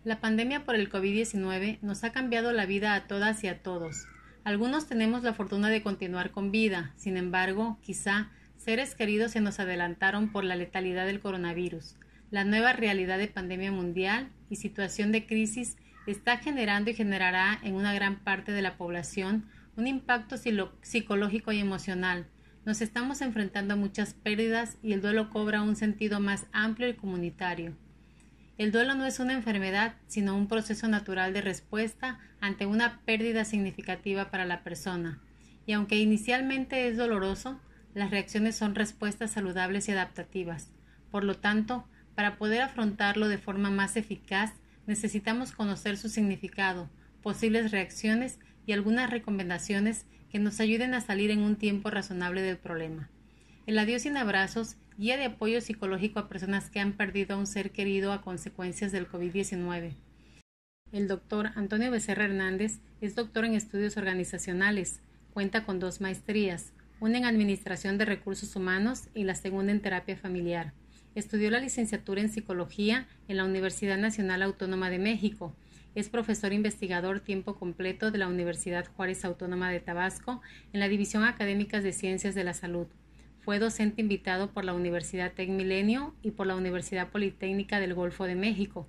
La pandemia por el COVID-19 nos ha cambiado la vida a todas y a todos. Algunos tenemos la fortuna de continuar con vida, sin embargo, quizá seres queridos se nos adelantaron por la letalidad del coronavirus. La nueva realidad de pandemia mundial y situación de crisis está generando y generará en una gran parte de la población un impacto psicológico y emocional. Nos estamos enfrentando a muchas pérdidas y el duelo cobra un sentido más amplio y comunitario. El duelo no es una enfermedad, sino un proceso natural de respuesta ante una pérdida significativa para la persona. Y aunque inicialmente es doloroso, las reacciones son respuestas saludables y adaptativas. Por lo tanto, para poder afrontarlo de forma más eficaz, necesitamos conocer su significado, posibles reacciones y algunas recomendaciones que nos ayuden a salir en un tiempo razonable del problema. El adiós sin abrazos, guía de apoyo psicológico a personas que han perdido a un ser querido a consecuencias del COVID-19. El doctor Antonio Becerra Hernández es doctor en estudios organizacionales, cuenta con 2 maestrías, una en Administración de Recursos Humanos y la segunda en Terapia Familiar. Estudió la licenciatura en Psicología en la Universidad Nacional Autónoma de México. Es profesor investigador tiempo completo de la Universidad Juárez Autónoma de Tabasco en la División Académicas de Ciencias de la Salud. Fue docente invitado por la Universidad TecMilenio y por la Universidad Politécnica del Golfo de México.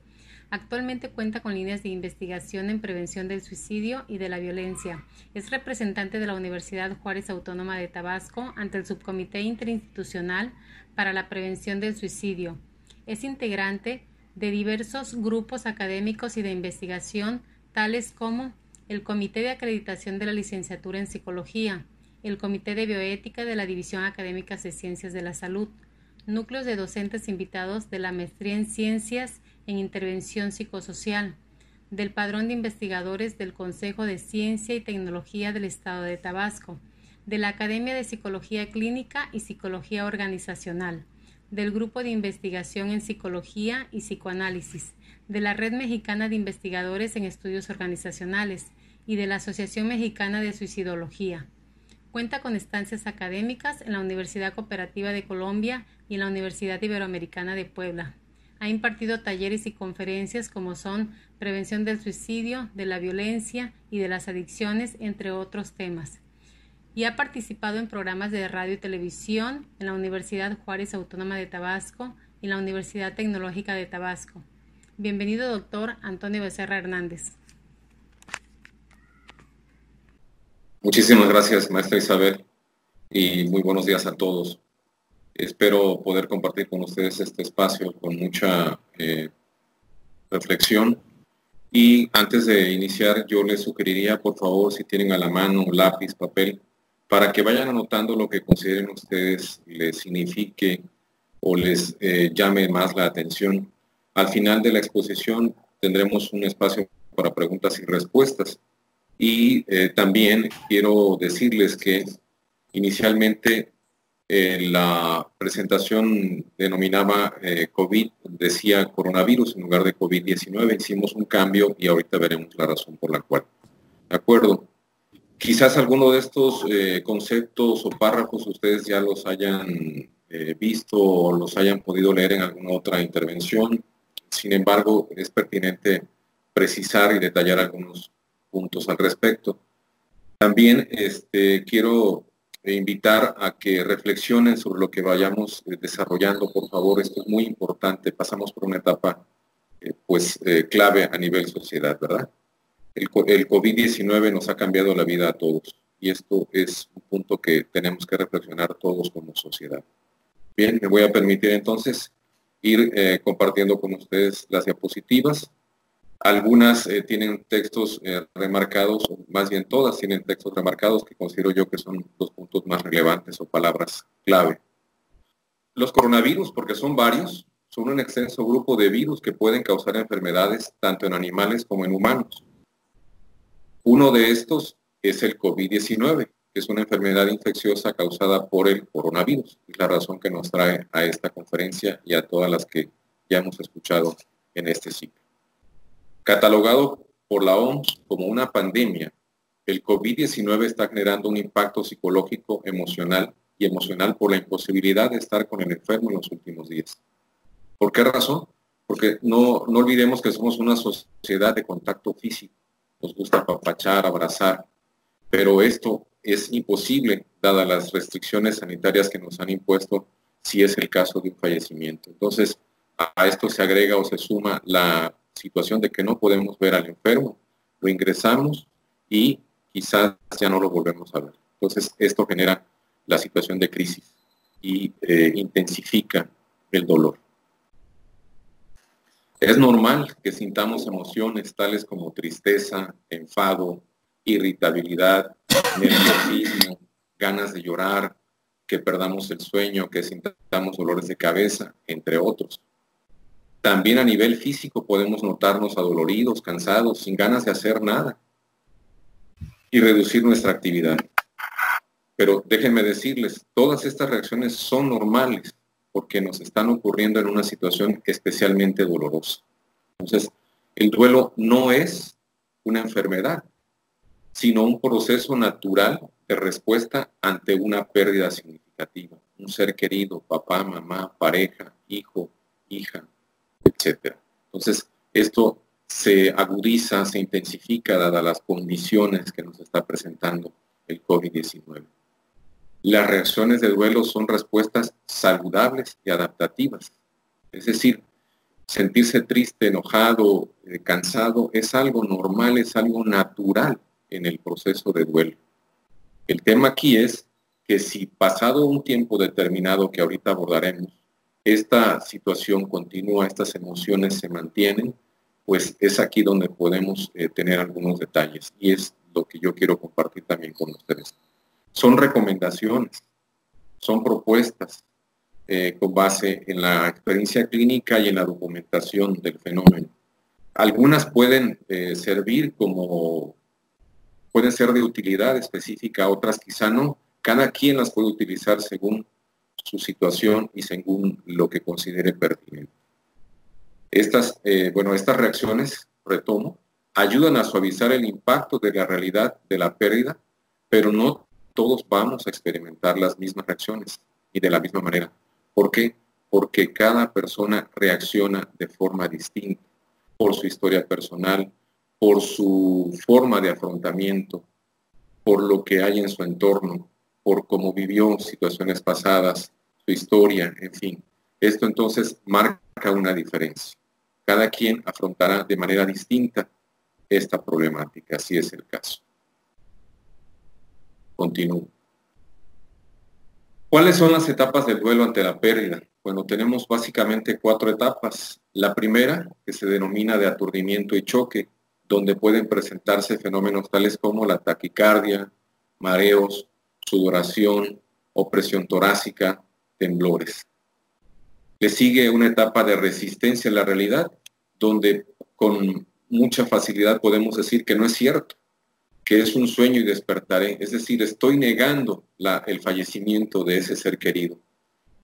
Actualmente cuenta con líneas de investigación en prevención del suicidio y de la violencia. Es representante de la Universidad Juárez Autónoma de Tabasco ante el Subcomité Interinstitucional para la Prevención del Suicidio. Es integrante de diversos grupos académicos y de investigación, tales como el Comité de Acreditación de la Licenciatura en Psicología, el Comité de Bioética de la División Académicas de Ciencias de la Salud, núcleos de docentes invitados de la Maestría en Ciencias en Intervención Psicosocial, del Padrón de Investigadores del Consejo de Ciencia y Tecnología del Estado de Tabasco, de la Academia de Psicología Clínica y Psicología Organizacional, del Grupo de Investigación en Psicología y Psicoanálisis, de la Red Mexicana de Investigadores en Estudios Organizacionales y de la Asociación Mexicana de Suicidología. Cuenta con estancias académicas en la Universidad Cooperativa de Colombia y en la Universidad Iberoamericana de Puebla. Ha impartido talleres y conferencias como son prevención del suicidio, de la violencia y de las adicciones, entre otros temas. Y ha participado en programas de radio y televisión en la Universidad Juárez Autónoma de Tabasco y en la Universidad Tecnológica de Tabasco. Bienvenido, doctor Antonio Becerra Hernández. Muchísimas gracias, maestra Isabel, y muy buenos días a todos. Espero poder compartir con ustedes este espacio con mucha reflexión. Y antes de iniciar, yo les sugeriría, por favor, si tienen a la mano lápiz, papel, para que vayan anotando lo que consideren ustedes les signifique o les llame más la atención. Al final de la exposición tendremos un espacio para preguntas y respuestas. Y también quiero decirles que inicialmente la presentación denominaba COVID, decía coronavirus en lugar de COVID-19. Hicimos un cambio y ahorita veremos la razón por la cual. ¿De acuerdo? Quizás alguno de estos conceptos o párrafos ustedes ya los hayan visto o los hayan podido leer en alguna otra intervención. Sin embargo, es pertinente precisar y detallar algunos puntos al respecto. También quiero invitar a que reflexionen sobre lo que vayamos desarrollando, por favor. Esto es muy importante. Pasamos por una etapa clave a nivel sociedad, ¿verdad? El COVID-19 nos ha cambiado la vida a todos y esto es un punto que tenemos que reflexionar todos como sociedad. Bien, me voy a permitir entonces ir compartiendo con ustedes las diapositivas. Algunas tienen textos remarcados, o más bien todas tienen textos remarcados que considero yo que son los puntos más relevantes o palabras clave. Los coronavirus, porque son varios, son un extenso grupo de virus que pueden causar enfermedades tanto en animales como en humanos. Uno de estos es el COVID-19, que es una enfermedad infecciosa causada por el coronavirus. Es la razón que nos trae a esta conferencia y a todas las que ya hemos escuchado en este ciclo. Catalogado por la OMS como una pandemia, el COVID-19 está generando un impacto psicológico, emocional por la imposibilidad de estar con el enfermo en los últimos días. ¿Por qué razón? porque no olvidemos que somos una sociedad de contacto físico, nos gusta apapachar, abrazar, pero esto es imposible dadas las restricciones sanitarias que nos han impuesto si es el caso de un fallecimiento. Entonces, a esto se agrega o se suma la situación de que no podemos ver al enfermo, lo ingresamos y quizás ya no lo volvemos a ver. Entonces, esto genera la situación de crisis y intensifica el dolor. Es normal que sintamos emociones tales como tristeza, enfado, irritabilidad, nerviosismo, ganas de llorar, que perdamos el sueño, que sintamos dolores de cabeza, entre otros. También a nivel físico podemos notarnos adoloridos, cansados, sin ganas de hacer nada y reducir nuestra actividad. Pero déjenme decirles, todas estas reacciones son normales porque nos están ocurriendo en una situación especialmente dolorosa. Entonces, el duelo no es una enfermedad, sino un proceso natural de respuesta ante una pérdida significativa. Un ser querido, papá, mamá, pareja, hijo, hija, etc. Entonces, esto se agudiza, se intensifica dadas las condiciones que nos está presentando el COVID-19. Las reacciones de duelo son respuestas saludables y adaptativas. Es decir, sentirse triste, enojado, cansado es algo normal, es algo natural en el proceso de duelo. El tema aquí es que si pasado un tiempo determinado que ahorita abordaremos, esta situación continúa, estas emociones se mantienen, pues es aquí donde podemos tener algunos detalles y es lo que yo quiero compartir también con ustedes. Son recomendaciones, son propuestas con base en la experiencia clínica y en la documentación del fenómeno. Algunas pueden servir como, pueden ser de utilidad específica, otras quizá no. Cada quien las puede utilizar según su situación y según lo que considere pertinente. Estas reacciones, retomo, ayudan a suavizar el impacto de la realidad de la pérdida, pero no todos vamos a experimentar las mismas reacciones y de la misma manera. ¿Por qué? Porque cada persona reacciona de forma distinta, por su historia personal, por su forma de afrontamiento, por lo que hay en su entorno, por cómo vivió situaciones pasadas, su historia, en fin. Esto entonces marca una diferencia. Cada quien afrontará de manera distinta esta problemática, si es el caso. Continúo. ¿Cuáles son las etapas del duelo ante la pérdida? Bueno, tenemos básicamente 4 etapas. La primera, que se denomina de aturdimiento y choque, donde pueden presentarse fenómenos tales como la taquicardia, mareos, sudoración, opresión torácica, temblores. Le sigue una etapa de resistencia a la realidad, donde con mucha facilidad podemos decir que no es cierto, que es un sueño y despertaré. Es decir, estoy negando el fallecimiento de ese ser querido.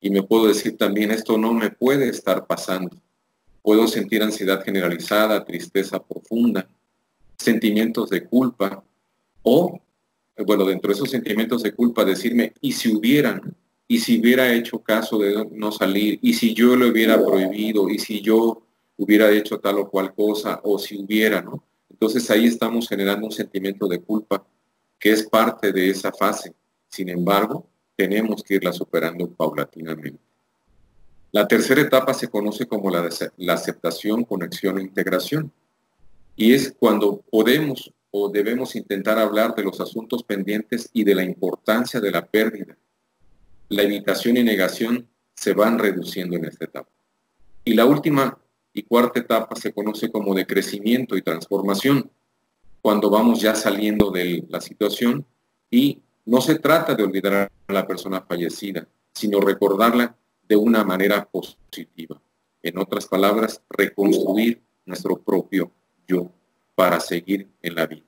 Y me puedo decir también, esto no me puede estar pasando. Puedo sentir ansiedad generalizada, tristeza profunda, sentimientos de culpa, o, bueno, dentro de esos sentimientos de culpa, decirme, ¿y si hubiera hecho caso de no salir? ¿Y si yo lo hubiera prohibido? ¿Y si yo hubiera hecho tal o cual cosa? O si hubiera, ¿no? Entonces ahí estamos generando un sentimiento de culpa que es parte de esa fase. Sin embargo, tenemos que irla superando paulatinamente. La tercera etapa se conoce como la aceptación, conexión e integración. Y es cuando podemos o debemos intentar hablar de los asuntos pendientes y de la importancia de la pérdida. La evitación y negación se van reduciendo en esta etapa. Y la última y cuarta etapa se conoce como de crecimiento y transformación, cuando vamos ya saliendo de la situación y no se trata de olvidar a la persona fallecida, sino recordarla de una manera positiva. En otras palabras, reconstruir nuestro propio yo para seguir en la vida.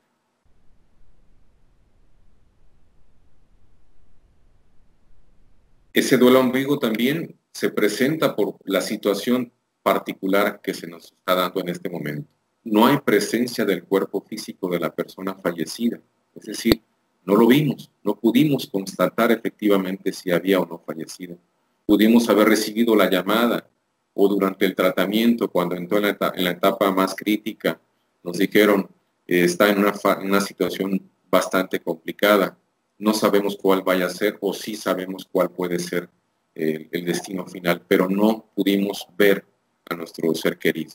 Ese duelo ambiguo también se presenta por la situación particular que se nos está dando en este momento. No hay presencia del cuerpo físico de la persona fallecida, es decir, no lo vimos, no pudimos constatar efectivamente si había o no fallecido. Pudimos haber recibido la llamada o durante el tratamiento, cuando entró en la etapa más crítica, nos dijeron, está en una situación bastante complicada, no sabemos cuál vaya a ser o sí sabemos cuál puede ser el destino final, pero no pudimos ver a nuestro ser querido.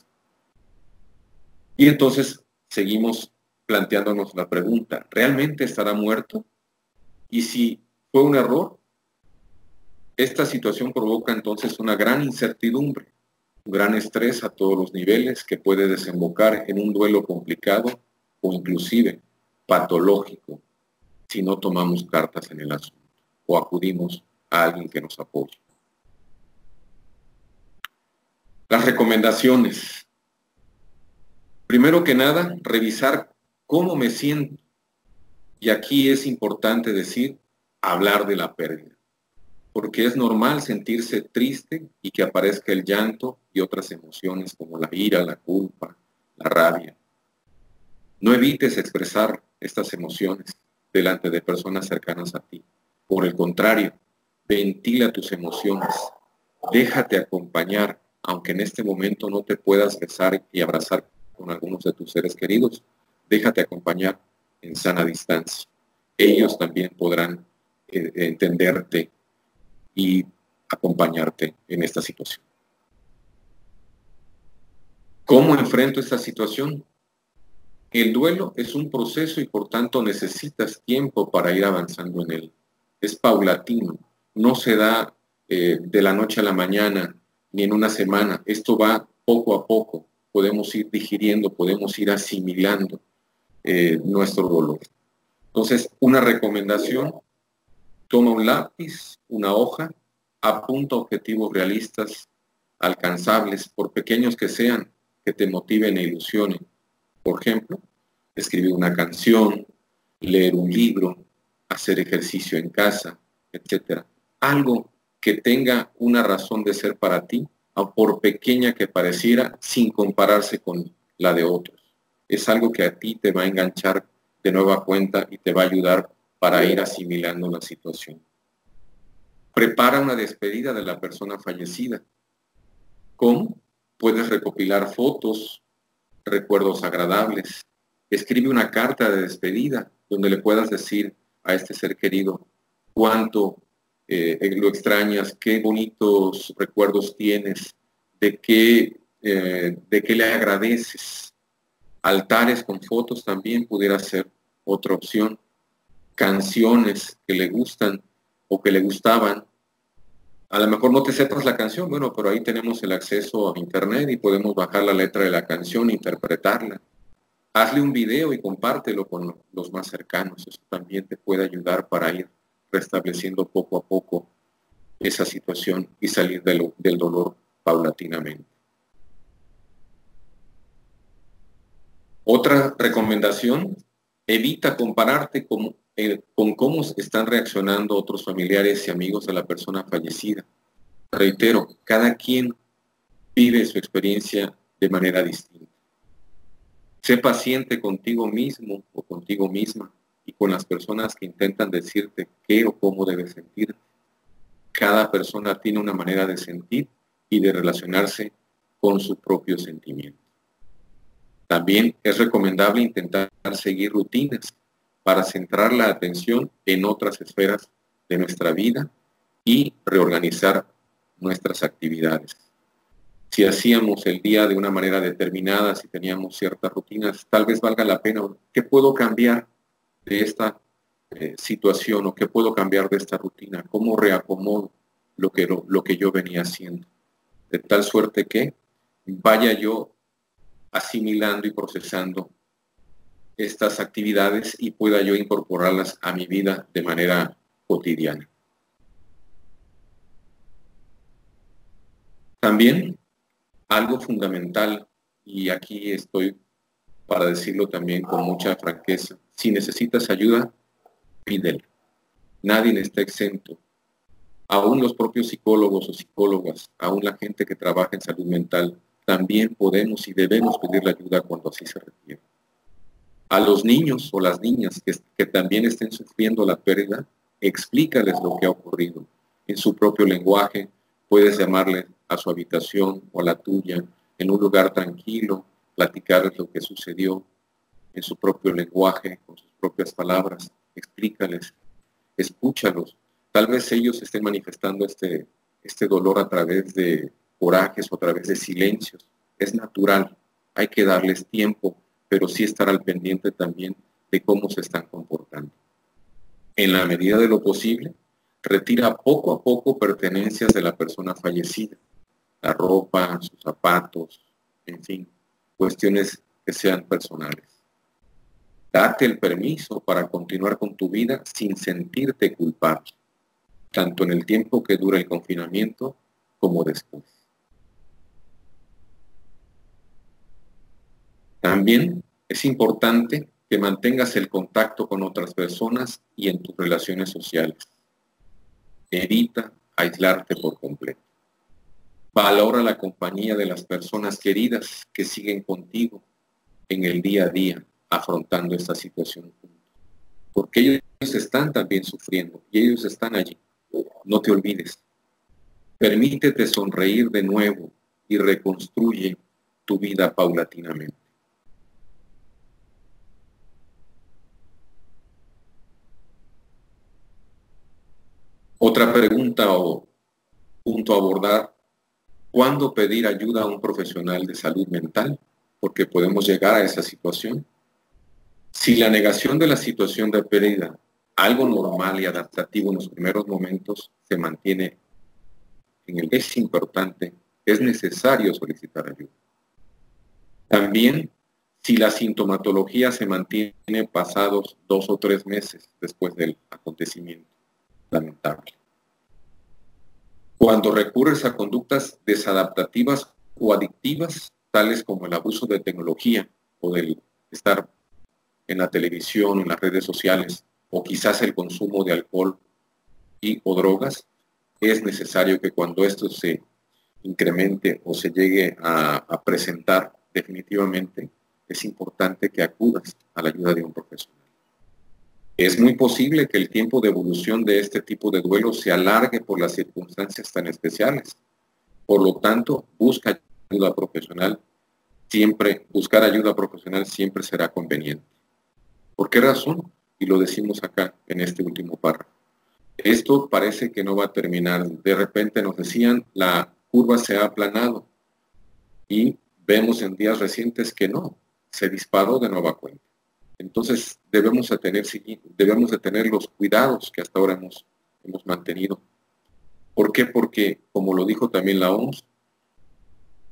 Y entonces seguimos planteándonos la pregunta, ¿realmente estará muerto? Y si fue un error, esta situación provoca entonces una gran incertidumbre, un gran estrés a todos los niveles que puede desembocar en un duelo complicado o inclusive patológico si no tomamos cartas en el asunto o acudimos a alguien que nos apoye. Las recomendaciones. Primero que nada, revisar cómo me siento. Y aquí es importante decir, hablar de la pérdida. Porque es normal sentirse triste y que aparezca el llanto y otras emociones como la ira, la culpa, la rabia. No evites expresar estas emociones delante de personas cercanas a ti. Por el contrario, ventila tus emociones. Déjate acompañar, aunque en este momento no te puedas besar y abrazar con algunos de tus seres queridos. Déjate acompañar en sana distancia. Ellos también podrán entenderte y acompañarte en esta situación. ¿Cómo enfrento esta situación? El duelo es un proceso y por tanto necesitas tiempo para ir avanzando en él. Es paulatino, no se da de la noche a la mañana ni en una semana. Esto va poco a poco. Podemos ir digiriendo, podemos ir asimilando nuestro dolor. Entonces, una recomendación: toma un lápiz, una hoja, apunta objetivos realistas, alcanzables, por pequeños que sean, que te motiven e ilusionen. Por ejemplo, escribir una canción, leer un libro, hacer ejercicio en casa, etc. Algo que tenga una razón de ser para ti, por pequeña que pareciera, sin compararse con la de otros. Es algo que a ti te va a enganchar de nueva cuenta y te va a ayudar para ir asimilando la situación. Prepara una despedida de la persona fallecida. ¿Cómo? Puedes recopilar fotos, recuerdos agradables. Escribe una carta de despedida donde le puedas decir a este ser querido cuánto lo extrañas, qué bonitos recuerdos tienes, de qué le agradeces. Altares con fotos también pudiera ser otra opción. Canciones que le gustan o que le gustaban. A lo mejor no te sepas la canción, bueno, pero ahí tenemos el acceso a internet y podemos bajar la letra de la canción e interpretarla. Hazle un video y compártelo con los más cercanos. Eso también te puede ayudar para ir restableciendo poco a poco esa situación y salir del dolor paulatinamente. Otra recomendación: evita compararte con cómo están reaccionando otros familiares y amigos de la persona fallecida. Reitero, cada quien vive su experiencia de manera distinta. Sé paciente contigo mismo o contigo misma y con las personas que intentan decirte qué o cómo debes sentir. Cada persona tiene una manera de sentir y de relacionarse con su propio sentimiento. También es recomendable intentar seguir rutinas para centrar la atención en otras esferas de nuestra vida y reorganizar nuestras actividades. Si hacíamos el día de una manera determinada, si teníamos ciertas rutinas, tal vez valga la pena. ¿Qué puedo cambiar de esta situación o qué puedo cambiar de esta rutina? ¿Cómo reacomodo lo que yo venía haciendo? De tal suerte que vaya yo asimilando y procesando estas actividades y pueda yo incorporarlas a mi vida de manera cotidiana. También algo fundamental, y aquí estoy para decirlo también con mucha franqueza: si necesitas ayuda, pídela. Nadie está exento. Aún los propios psicólogos o psicólogas, aún la gente que trabaja en salud mental, también podemos y debemos pedir la ayuda cuando así se requiere. A los niños o las niñas que también estén sufriendo la pérdida, explícales lo que ha ocurrido en su propio lenguaje, Puedes llamarle a su habitación o a la tuya, en un lugar tranquilo, platicarles lo que sucedió en su propio lenguaje, con sus propias palabras. Explícales, escúchalos. Tal vez ellos estén manifestando este dolor a través de corajes o a través de silencios. Es natural, hay que darles tiempo, pero sí estar al pendiente también de cómo se están comportando. En la medida de lo posible, retira poco a poco pertenencias de la persona fallecida, la ropa, sus zapatos, en fin, cuestiones que sean personales. Date el permiso para continuar con tu vida sin sentirte culpable, tanto en el tiempo que dura el confinamiento como después. También es importante que mantengas el contacto con otras personas y en tus relaciones sociales. Evita aislarte por completo. Valora la compañía de las personas queridas que siguen contigo en el día a día afrontando esta situación. Porque ellos están también sufriendo y ellos están allí. No te olvides. Permítete sonreír de nuevo y reconstruye tu vida paulatinamente. Otra pregunta o punto a abordar: ¿cuándo pedir ayuda a un profesional de salud mental? Porque podemos llegar a esa situación. Si la negación de la situación de pérdida, algo normal y adaptativo en los primeros momentos, se mantiene en el es importante, es necesario solicitar ayuda. También, si la sintomatología se mantiene pasados 2 o 3 meses después del acontecimiento lamentable. Cuando recurres a conductas desadaptativas o adictivas, tales como el abuso de tecnología o del estar en la televisión, en las redes sociales, o quizás el consumo de alcohol o drogas, es necesario que cuando esto se incremente o se llegue a presentar definitivamente, es importante que acudas a la ayuda de un profesional. Es muy posible que el tiempo de evolución de este tipo de duelo se alargue por las circunstancias tan especiales. Por lo tanto, buscar ayuda profesional siempre será conveniente. ¿Por qué razón? Y lo decimos acá en este último párrafo. Esto parece que no va a terminar. De repente nos decían, la curva se ha aplanado. Y vemos en días recientes que no, se disparó de nueva cuenta. Entonces debemos de tener los cuidados que hasta ahora hemos mantenido. ¿Por qué? Porque, como lo dijo también la OMS,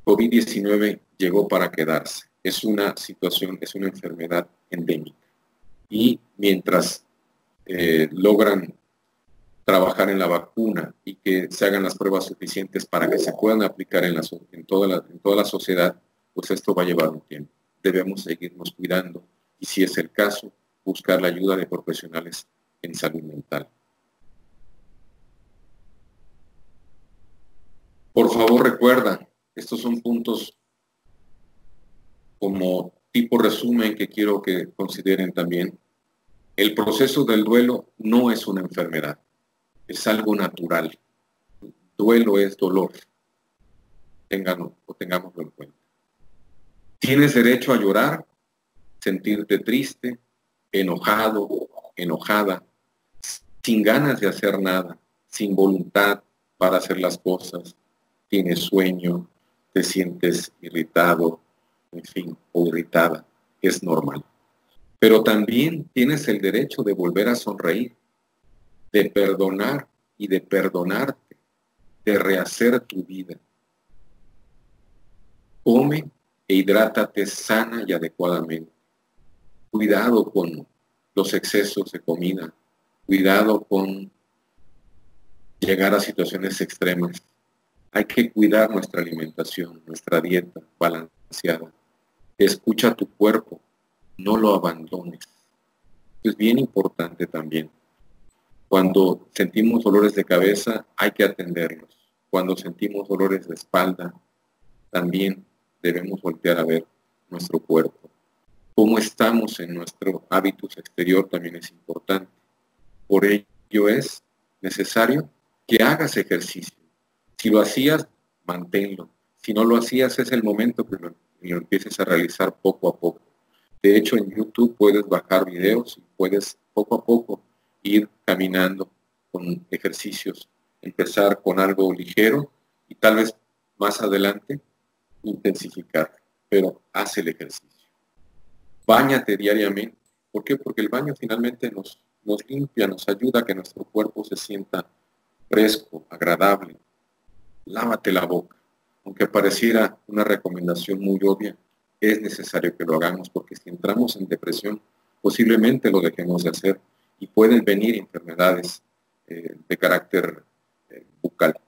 COVID-19 llegó para quedarse. Es una enfermedad endémica. Y mientras logran trabajar en la vacuna y que se hagan las pruebas suficientes para que se puedan aplicar en toda la sociedad, pues esto va a llevar un tiempo. Debemos seguirnos cuidando y, si es el caso, buscar la ayuda de profesionales en salud mental. Por favor, recuerda, estos son puntos como tipo resumen que quiero que consideren también. El proceso del duelo no es una enfermedad, es algo natural. Duelo es dolor. Tengámoslo en cuenta. Tienes derecho a llorar, sentirte triste, enojado, enojada, sin ganas de hacer nada, sin voluntad para hacer las cosas. Tienes sueño, te sientes irritado, en fin, o irritada. Es normal. Pero también tienes el derecho de volver a sonreír, de perdonar y de perdonarte, de rehacer tu vida. Come e hidrátate sana y adecuadamente. Cuidado con los excesos de comida. Cuidado con llegar a situaciones extremas. Hay que cuidar nuestra alimentación, nuestra dieta balanceada. Escucha tu cuerpo, no lo abandones. Es bien importante también. Cuando sentimos dolores de cabeza, hay que atenderlos. Cuando sentimos dolores de espalda, también debemos voltear a ver nuestro cuerpo. Cómo estamos en nuestro hábitus exterior también es importante. Por ello es necesario que hagas ejercicio. Si lo hacías, manténlo. Si no lo hacías, es el momento que lo empieces a realizar poco a poco. De hecho, en YouTube puedes bajar videos y puedes poco a poco ir caminando con ejercicios. Empezar con algo ligero y tal vez más adelante intensificar. Pero haz el ejercicio. Báñate diariamente. ¿Por qué? Porque el baño finalmente nos limpia, nos ayuda a que nuestro cuerpo se sienta fresco, agradable. Lávate la boca. Aunque pareciera una recomendación muy obvia, es necesario que lo hagamos porque si entramos en depresión, posiblemente lo dejemos de hacer y pueden venir enfermedades de carácter bucal.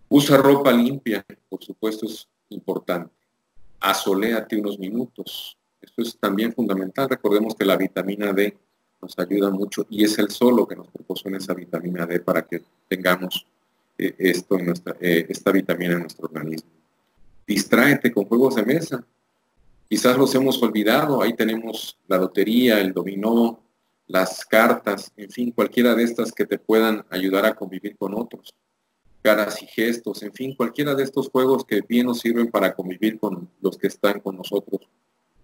Usa ropa limpia, por supuesto es importante. Asoléate unos minutos. Esto es también fundamental. Recordemos que la vitamina D nos ayuda mucho y es el sol lo que nos proporciona esa vitamina D para que tengamos esta vitamina en nuestro organismo. Distráete con juegos de mesa. Quizás los hemos olvidado. Ahí tenemos la lotería, el dominó, las cartas, en fin, cualquiera de estas que te puedan ayudar a convivir con otros. Caras y gestos, en fin, cualquiera de estos juegos que bien nos sirven para convivir con los que están con nosotros,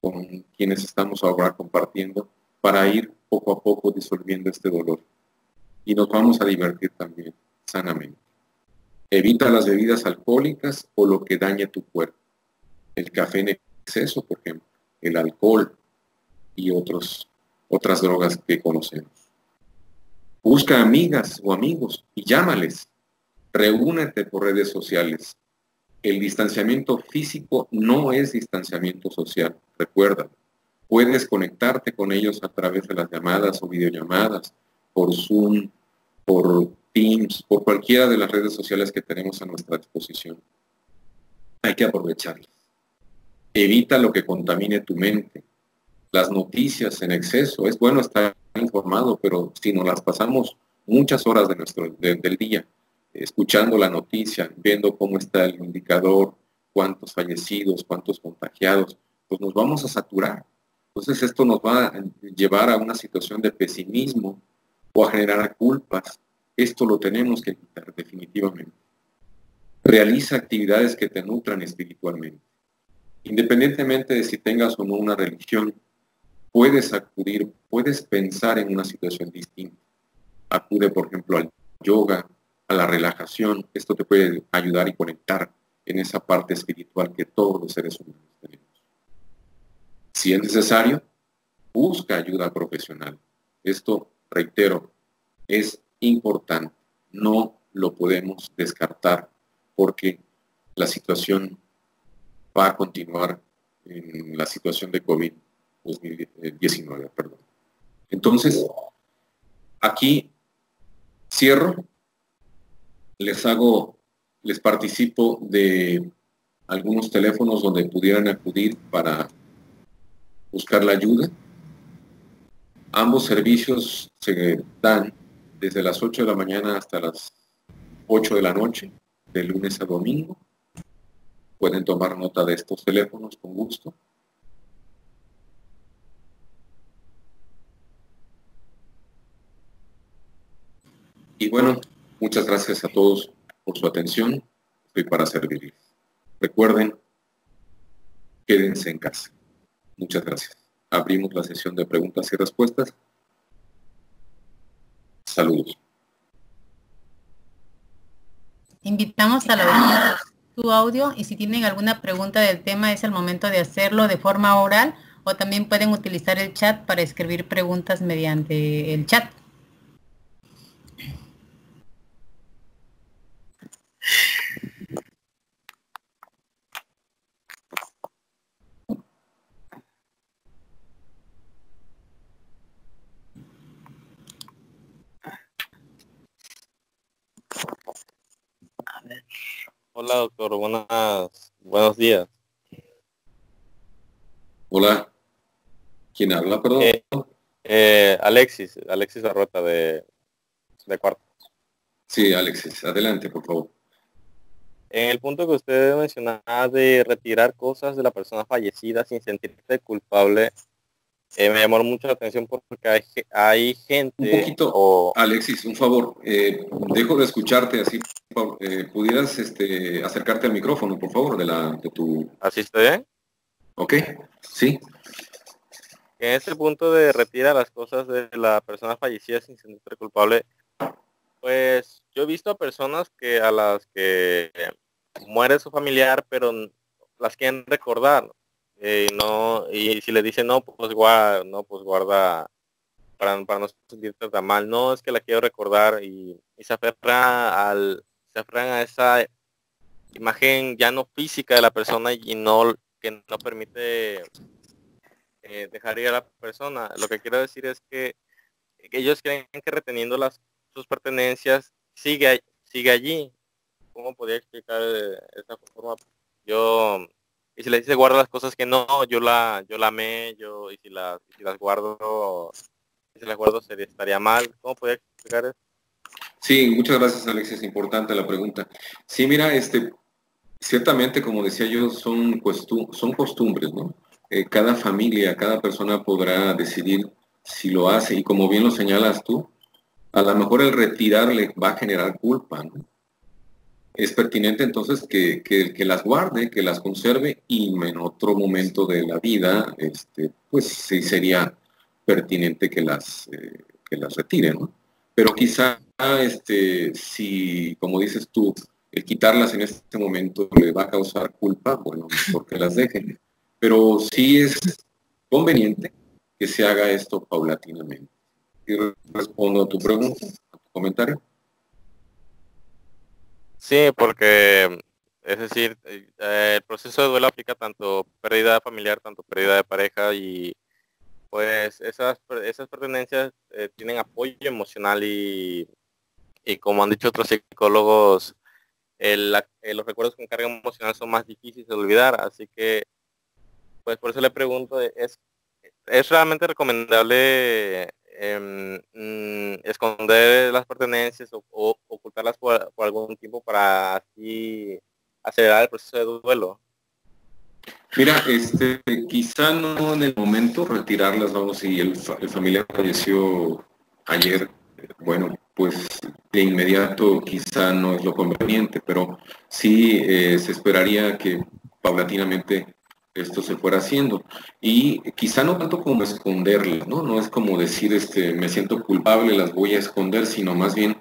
con quienes estamos ahora compartiendo, para ir poco a poco disolviendo este dolor. Y nos vamos a divertir también, sanamente. Evita las bebidas alcohólicas o lo que dañe tu cuerpo. El café en exceso, por ejemplo, el alcohol y otras drogas que conocemos. Busca amigas o amigos y llámales. Reúnete por redes sociales. El distanciamiento físico no es distanciamiento social, recuerda. Puedes conectarte con ellos a través de las llamadas o videollamadas, por Zoom, por Teams, por cualquiera de las redes sociales que tenemos a nuestra disposición. Hay que aprovecharlas. Evita lo que contamine tu mente. Las noticias en exceso, es bueno estar informado, pero si nos las pasamos muchas horas del día, escuchando la noticia, viendo cómo está el indicador, cuántos fallecidos, cuántos contagiados, pues nos vamos a saturar. Entonces esto nos va a llevar a una situación de pesimismo o a generar culpas. Esto lo tenemos que quitar definitivamente. Realiza actividades que te nutran espiritualmente. Independientemente de si tengas o no una religión, puedes acudir, puedes pensar en una situación distinta. Acude, por ejemplo, al yoga, a la relajación. Esto te puede ayudar y conectar en esa parte espiritual que todos los seres humanos tenemos. Si es necesario, busca ayuda profesional. Esto, reitero, es importante. No lo podemos descartar porque la situación va a continuar en la situación de COVID-19. Entonces, aquí cierro. Les participo de algunos teléfonos donde pudieran acudir para buscar la ayuda. Ambos servicios se dan desde las 8 de la mañana hasta las 8 de la noche, de lunes a domingo. Pueden tomar nota de estos teléfonos con gusto. Y bueno, muchas gracias a todos por su atención. Estoy para servirles. Recuerden, quédense en casa. Muchas gracias. Abrimos la sesión de preguntas y respuestas. Saludos. Invitamos a la audiencia su audio y si tienen alguna pregunta del tema es el momento de hacerlo de forma oral o también pueden utilizar el chat para escribir preguntas mediante el chat. Hola doctor, buenos días. Hola. ¿Quién habla, perdón? Alexis Arrota de Cuarto. Sí, Alexis, adelante, por favor. En el punto que usted mencionaba de retirar cosas de la persona fallecida sin sentirse culpable, me llamó mucho la atención porque hay Un gente poquito, o... Alexis, un favor, dejo de escucharte así, pudieras acercarte al micrófono, por favor, de tu... ¿Así está bien? ¿Ok? Sí. En este punto de retira las cosas de la persona fallecida sin sentirse culpable, pues yo he visto a personas que a las que muere su familiar, pero las quieren recordar. No, y si le dicen no, pues guarda, no, pues guarda para no sentirte tan mal. No, es que la quiero recordar y se aferran a esa imagen ya no física de la persona y no que no permite dejar ir a la persona. Lo que quiero decir es que ellos creen que reteniendo sus pertenencias sigue allí. ¿Cómo podría explicar de esa forma? Yo, y si le dice guarda las cosas que no, yo la amé, y si las guardo, estaría mal. ¿Cómo podría explicar eso? Sí, muchas gracias, Alexis. Importante la pregunta. Sí, mira, ciertamente, como decía yo, son costumbres, ¿no? Cada familia, cada persona podrá decidir si lo hace y como bien lo señalas tú, a lo mejor el retirarle va a generar culpa, ¿no? Es pertinente entonces que las guarde, que las conserve y en otro momento de la vida, pues sí sería pertinente que las retire, ¿no? Pero quizá, si, como dices tú, el quitarlas en este momento le va a causar culpa, bueno, mejor que las dejen. Pero sí es conveniente que se haga esto paulatinamente. Y respondo a tu pregunta, a tu comentario. Sí, porque es decir, el proceso de duelo aplica tanto pérdida familiar, tanto pérdida de pareja y pues esas pertenencias tienen apoyo emocional y como han dicho otros psicólogos, los recuerdos con carga emocional son más difíciles de olvidar, así que pues por eso le pregunto, ¿es realmente recomendable esconder las pertenencias o ocultarlas por algún tiempo para así acelerar el proceso de duelo? Mira, quizá no en el momento retirarlas, vamos, si el familiar falleció ayer, bueno, pues de inmediato quizá no es lo conveniente, pero sí se esperaría que paulatinamente esto se fuera haciendo. Y quizá no tanto como esconderlas, ¿no? No es como decir, me siento culpable, las voy a esconder, sino más bien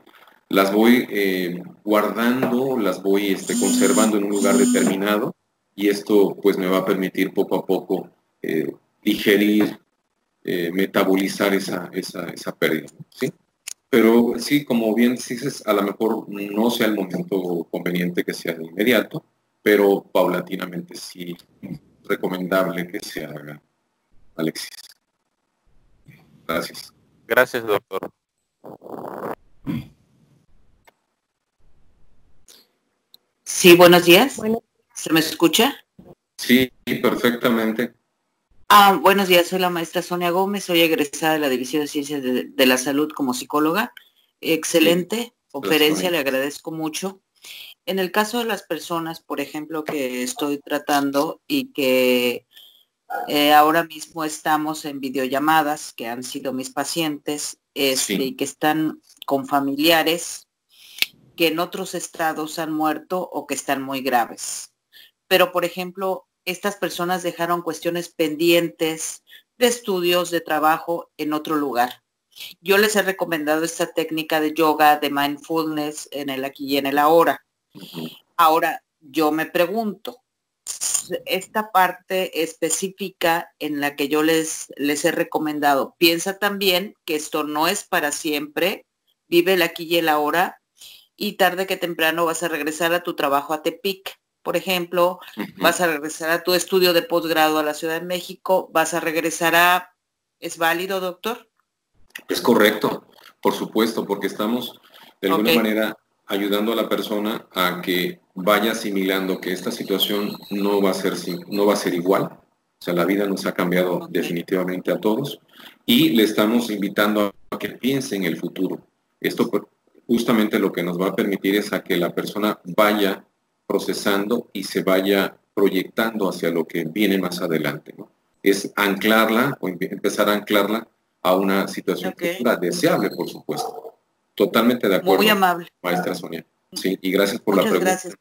las voy guardando, las voy conservando en un lugar determinado y esto pues me va a permitir poco a poco digerir, metabolizar esa pérdida, ¿sí? Pero sí, como bien dices, a lo mejor no sea el momento conveniente que sea de inmediato, pero paulatinamente sí recomendable que se haga, Alexis. Gracias. Gracias, doctor. Sí, buenos días. ¿Se me escucha? Sí, perfectamente. Buenos días, soy la maestra Sonia Gómez, soy egresada de la División de Ciencias de la Salud como psicóloga. Excelente conferencia, le agradezco mucho. En el caso de las personas, por ejemplo, que estoy tratando y que ahora mismo estamos en videollamadas, que han sido mis pacientes, y que están con familiares que en otros estados han muerto o que están muy graves. Pero, por ejemplo, estas personas dejaron cuestiones pendientes de estudios, de trabajo en otro lugar. Yo les he recomendado esta técnica de yoga, de mindfulness en el aquí y en el ahora. Ahora, yo me pregunto, esta parte específica en la que yo les he recomendado, piensa también que esto no es para siempre, vive el aquí y el ahora, y tarde que temprano vas a regresar a tu trabajo a Tepic, por ejemplo, vas a regresar a tu estudio de posgrado a la Ciudad de México, vas a regresar a... ¿Es válido, doctor? Es correcto, por supuesto, porque estamos de alguna manera ayudando a la persona a que vaya asimilando que esta situación no va a ser igual. O sea, la vida nos ha cambiado definitivamente a todos y le estamos invitando a que piense en el futuro. Esto justamente lo que nos va a permitir es a que la persona vaya procesando y se vaya proyectando hacia lo que viene más adelante, ¿no? es anclarla o empezar a anclarla a una situación futura deseable, por supuesto. Totalmente de acuerdo. Muy amable. Maestra Sonia. Sí, y gracias por Muchas la pregunta. Gracias.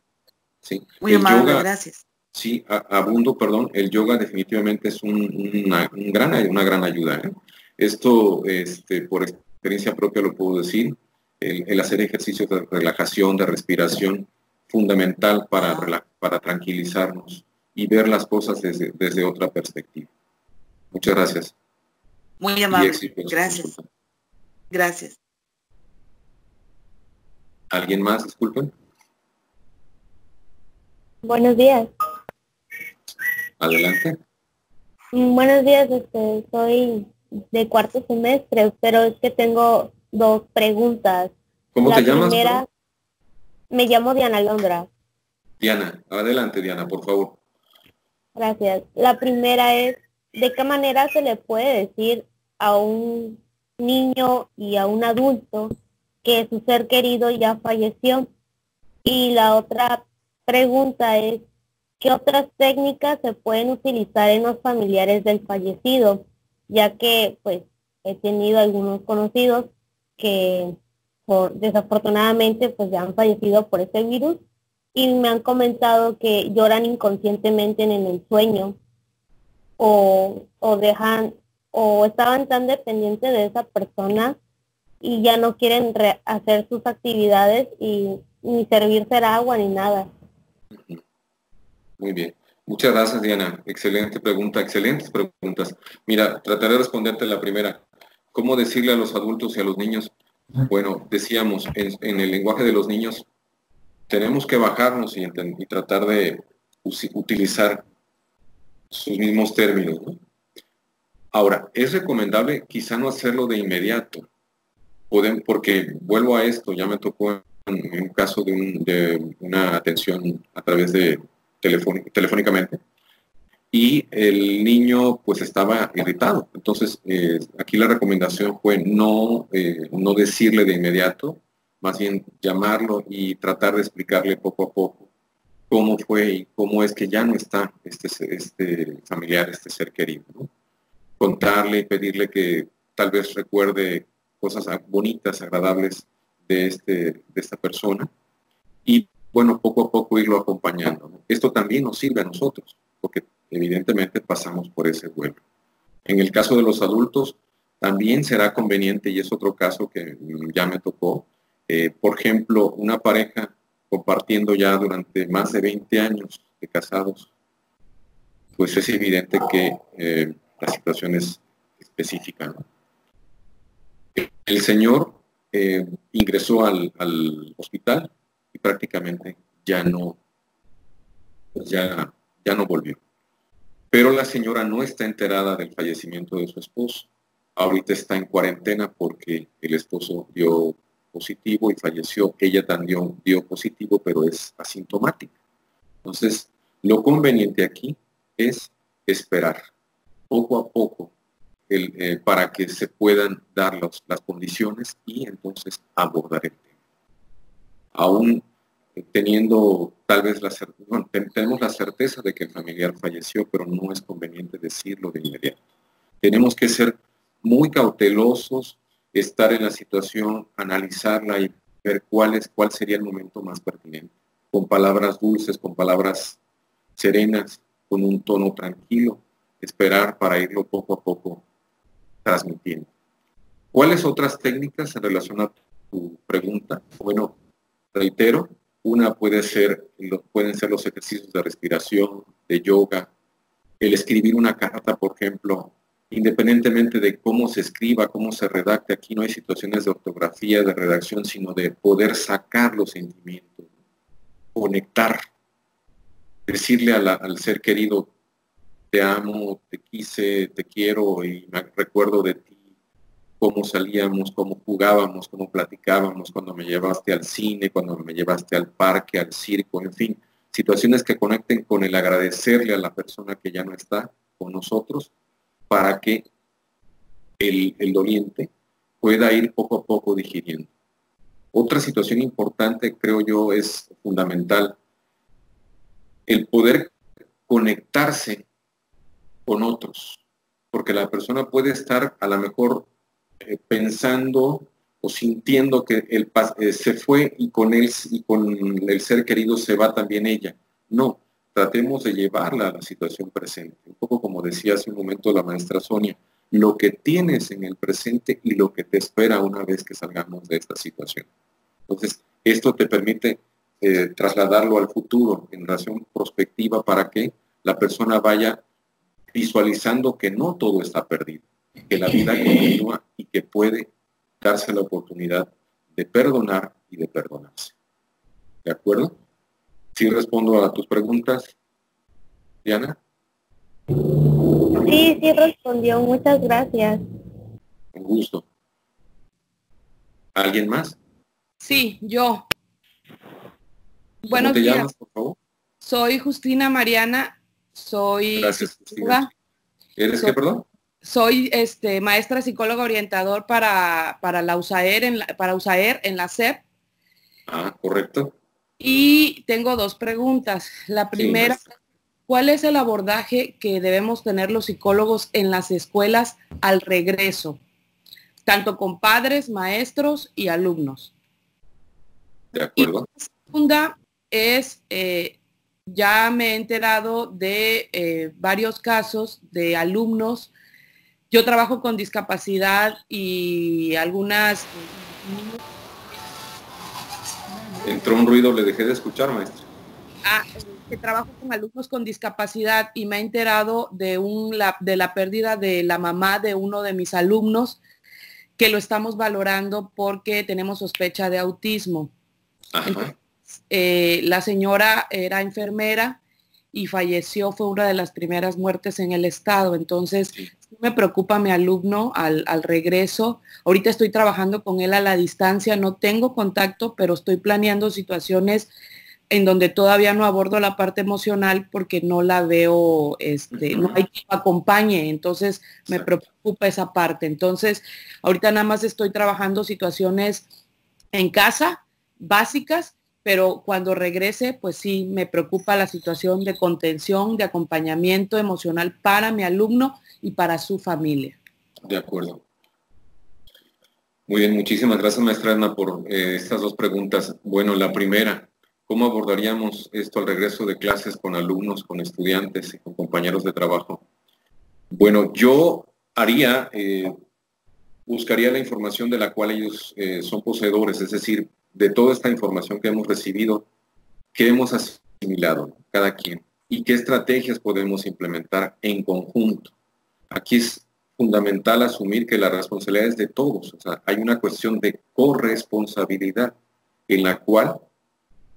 Sí. Muy el amable, yoga, gracias. Sí, abundo, perdón. El yoga definitivamente es una gran ayuda, ¿eh? Esto, por experiencia propia lo puedo decir. El hacer ejercicios de relajación, de respiración, fundamental para tranquilizarnos y ver las cosas desde otra perspectiva. Muchas gracias. Muy amable. Gracias. Gracias. ¿Alguien más? Disculpen. Buenos días. Adelante. Buenos días, soy de cuarto semestre, pero es que tengo dos preguntas. ¿Cómo te llamas? La primera, me llamo Diana Londra. Diana, adelante Diana, por favor. Gracias. La primera es, ¿de qué manera se le puede decir a un niño y a un adulto que su ser querido ya falleció? Y la otra pregunta es, ¿qué otras técnicas se pueden utilizar en los familiares del fallecido? Ya que pues he tenido algunos conocidos que desafortunadamente pues ya han fallecido por este virus y me han comentado que lloran inconscientemente en el sueño o dejan o estaban tan dependientes de esa persona y ya no quieren hacer sus actividades y ni servirse el agua ni nada. Muy bien. Muchas gracias, Diana. Excelente pregunta, excelentes preguntas. Mira, trataré de responderte la primera. ¿Cómo decirle a los adultos y a los niños? Bueno, decíamos, en el lenguaje de los niños, tenemos que bajarnos y tratar de utilizar sus mismos términos, ¿no? Ahora, es recomendable quizá no hacerlo de inmediato, porque vuelvo a esto, ya me tocó en un caso de una atención a través de telefónicamente, y el niño pues estaba irritado. Entonces, aquí la recomendación fue no decirle de inmediato, más bien llamarlo y tratar de explicarle poco a poco cómo fue y cómo es que ya no está este familiar, este ser querido, ¿no? Contarle y pedirle que tal vez recuerde cosas bonitas, agradables de esta persona y, bueno, poco a poco irlo acompañando, ¿no? Esto también nos sirve a nosotros, porque evidentemente pasamos por ese vuelo. En el caso de los adultos, también será conveniente, y es otro caso que ya me tocó, por ejemplo, una pareja compartiendo ya durante más de 20 años de casados, pues es evidente que la situación es específica, ¿no? El señor ingresó al hospital y prácticamente ya no volvió. Pero la señora no está enterada del fallecimiento de su esposo. Ahorita está en cuarentena porque el esposo dio positivo y falleció. Ella también dio positivo, pero es asintomática. Entonces, lo conveniente aquí es esperar poco a poco para que se puedan dar las condiciones y entonces abordar el tema. Aún teniendo tal vez tenemos la certeza de que el familiar falleció, pero no es conveniente decirlo de inmediato. Tenemos que ser muy cautelosos, estar en la situación, analizarla y ver cuál sería el momento más pertinente. Con palabras dulces, con palabras serenas, con un tono tranquilo, esperar para irlo poco a poco transmitiendo. ¿Cuáles otras técnicas en relación a tu pregunta? Bueno, reitero, una pueden ser los ejercicios de respiración, de yoga, el escribir una carta, por ejemplo, independientemente de cómo se escriba, cómo se redacte, aquí no hay situaciones de ortografía, de redacción, sino de poder sacar los sentimientos, conectar, decirle al ser querido, te amo, te quise, te quiero y me recuerdo de ti, cómo salíamos, cómo jugábamos, cómo platicábamos, cuando me llevaste al cine, cuando me llevaste al parque, al circo, en fin, situaciones que conecten con el agradecerle a la persona que ya no está con nosotros para que el doliente pueda ir poco a poco digiriendo. Otra situación importante, creo yo, es fundamental, el poder conectarse con otros, porque la persona puede estar a lo mejor pensando o sintiendo que se fue y con él y con el ser querido se va también ella. No, tratemos de llevarla a la situación presente. Un poco como decía hace un momento la maestra Sonia, lo que tienes en el presente y lo que te espera una vez que salgamos de esta situación. Entonces, esto te permite trasladarlo al futuro en relación prospectiva para que la persona vaya visualizando que no todo está perdido, que la vida continúa y que puede darse la oportunidad de perdonar y de perdonarse. ¿De acuerdo? ¿Sí respondo a tus preguntas, Diana? Sí, respondió. Muchas gracias. Con gusto. ¿Alguien más? Sí, yo. ¿Cómo te llamas, por favor? Soy Justina Mariana, soy Gracias, psicóloga. Justina. ¿Eres qué, perdón? Soy maestra psicóloga orientador para la USAER, para USAER en la SEP. Ah, correcto. Y tengo dos preguntas. La primera, sí, ¿cuál es el abordaje que debemos tener los psicólogos en las escuelas al regreso? Tanto con padres, maestros y alumnos. De acuerdo. Y la segunda es, ya me he enterado de varios casos de alumnos. Yo trabajo con discapacidad y algunas... Entró un ruido, le dejé de escuchar, maestra. Que trabajo con alumnos con discapacidad y me he enterado de la pérdida de la mamá de uno de mis alumnos, que lo estamos valorando porque tenemos sospecha de autismo. Entonces, la señora era enfermera y falleció, fue una de las primeras muertes en el estado. Entonces, sí me preocupa mi alumno al regreso. Ahorita estoy trabajando con él a la distancia, no tengo contacto, pero estoy planeando situaciones en donde todavía no abordo la parte emocional porque no la veo, no hay quien me acompañe, entonces me preocupa esa parte. Entonces, ahorita nada más estoy trabajando situaciones en casa, básicas, pero cuando regrese, pues sí, me preocupa la situación de contención, de acompañamiento emocional para mi alumno y para su familia. De acuerdo. Muy bien, muchísimas gracias, maestra Edna, por estas dos preguntas. Bueno, la primera, ¿cómo abordaríamos esto al regreso de clases con alumnos, con estudiantes y con compañeros de trabajo? Bueno, yo buscaría la información de la cual ellos son poseedores, es decir, de toda esta información que hemos recibido, que hemos asimilado cada quien y qué estrategias podemos implementar en conjunto. Aquí es fundamental asumir que la responsabilidad es de todos, o sea, hay una cuestión de corresponsabilidad en la cual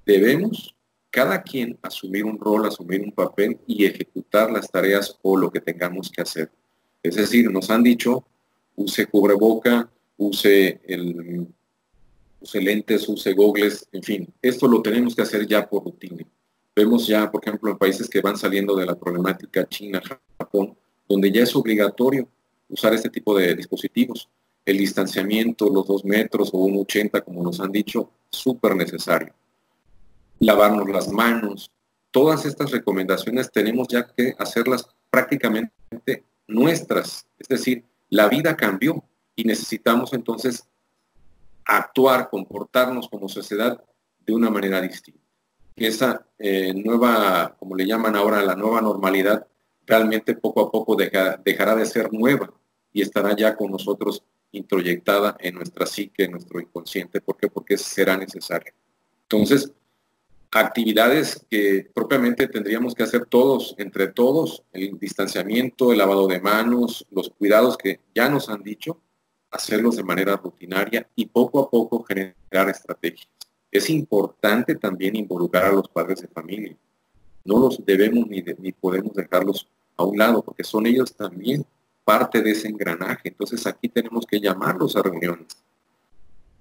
debemos cada quien asumir un rol, asumir un papel y ejecutar las tareas o lo que tengamos que hacer. Es decir, nos han dicho, use cubreboca, use lentes, use gogles, en fin, esto lo tenemos que hacer ya por rutina. Vemos ya, por ejemplo, en países que van saliendo de la problemática China, Japón, donde ya es obligatorio usar este tipo de dispositivos. El distanciamiento, los 2 metros o 1,80, como nos han dicho, súper necesario. Lavarnos las manos, todas estas recomendaciones tenemos ya que hacerlas prácticamente nuestras. Es decir, la vida cambió y necesitamos entonces actuar, comportarnos como sociedad de una manera distinta. Esa nueva, como le llaman ahora, la nueva normalidad, realmente poco a poco dejará de ser nueva y estará ya con nosotros introyectada en nuestra psique, en nuestro inconsciente. ¿Por qué? Porque será necesario. Entonces, actividades que propiamente tendríamos que hacer todos, entre todos, el distanciamiento, el lavado de manos, los cuidados que ya nos han dicho, hacerlos de manera rutinaria y poco a poco generar estrategias. Es importante también involucrar a los padres de familia. No los debemos ni podemos dejarlos a un lado, porque son ellos también parte de ese engranaje. Entonces aquí tenemos que llamarlos a reuniones.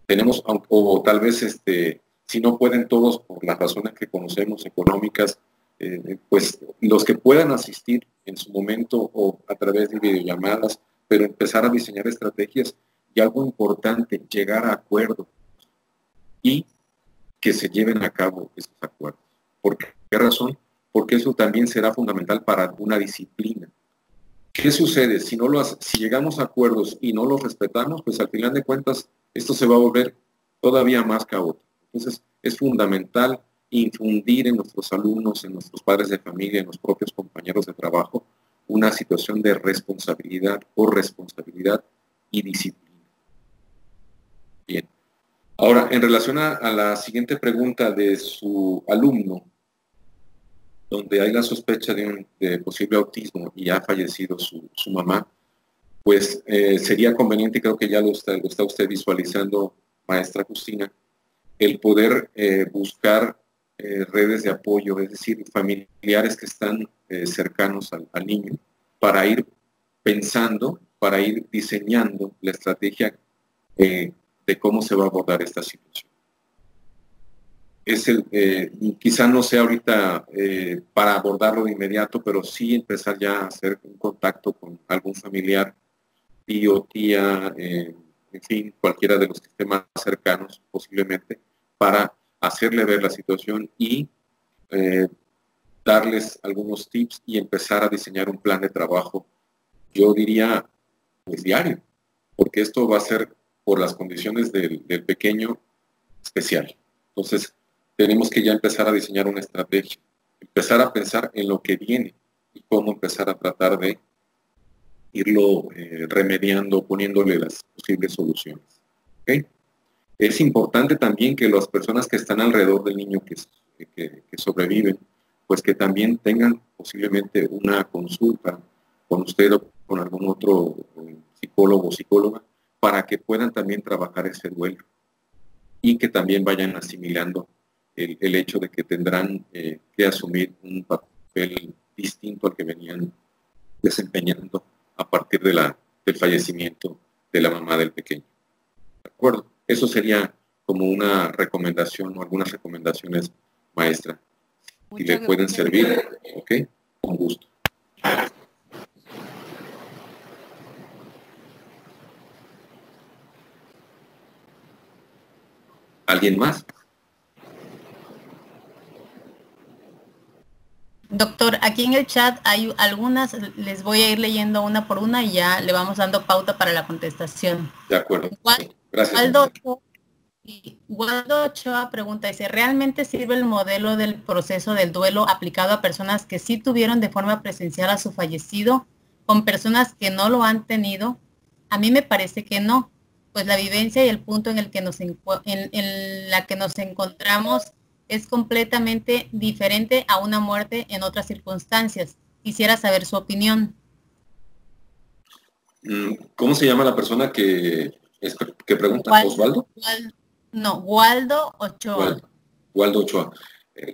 Tenemos, o tal vez si no pueden todos por las razones que conocemos económicas, pues los que puedan asistir en su momento o a través de videollamadas, pero empezar a diseñar estrategias y algo importante, llegar a acuerdos y que se lleven a cabo esos acuerdos. ¿Por qué razón? Porque eso también será fundamental para una disciplina. ¿Qué sucede? Si llegamos a acuerdos y no los respetamos, pues al final de cuentas esto se va a volver todavía más caótico. Entonces es fundamental infundir en nuestros alumnos, en nuestros padres de familia, en los propios compañeros de trabajo, una situación de responsabilidad, corresponsabilidad y disciplina. Bien. Ahora, en relación a la siguiente pregunta de su alumno, donde hay la sospecha de posible autismo y ha fallecido su mamá, pues sería conveniente, creo que ya lo está usted visualizando, maestra Justina, el poder buscar redes de apoyo, es decir, familiares que están cercanos al niño, para ir pensando, para ir diseñando la estrategia de cómo se va a abordar esta situación. Quizá no sea ahorita para abordarlo de inmediato, pero sí empezar ya a hacer un contacto con algún familiar, tío, tía, en fin, cualquiera de los que estén más cercanos posiblemente, para hacerle ver la situación y darles algunos tips y empezar a diseñar un plan de trabajo, yo diría, pues diario, porque esto va a ser por las condiciones del pequeño especial. Entonces, tenemos que ya empezar a diseñar una estrategia, empezar a pensar en lo que viene y cómo empezar a tratar de irlo remediando, poniéndole las posibles soluciones. ¿Okay? Es importante también que las personas que están alrededor del niño que sobreviven, pues que también tengan posiblemente una consulta con usted o con algún otro psicólogo o psicóloga, para que puedan también trabajar ese duelo y que también vayan asimilando el hecho de que tendrán que asumir un papel distinto al que venían desempeñando a partir del fallecimiento de la mamá del pequeño. ¿De acuerdo? Eso sería como una recomendación o algunas recomendaciones, maestra. Si le pueden servir, ¿ok? Con gusto. ¿Alguien más? Doctor, aquí en el chat hay algunas, les voy a ir leyendo una por una y ya le vamos dando pauta para la contestación. De acuerdo. Gracias. Waldo Ochoa pregunta, dice, ¿realmente sirve el modelo del proceso del duelo aplicado a personas que sí tuvieron de forma presencial a su fallecido con personas que no lo han tenido? A mí me parece que no, pues la vivencia y el punto en el que en la que nos encontramos es completamente diferente a una muerte en otras circunstancias. Quisiera saber su opinión. ¿Cómo se llama la persona que pregunta? ¿Osvaldo? Waldo Ochoa. Waldo Ochoa.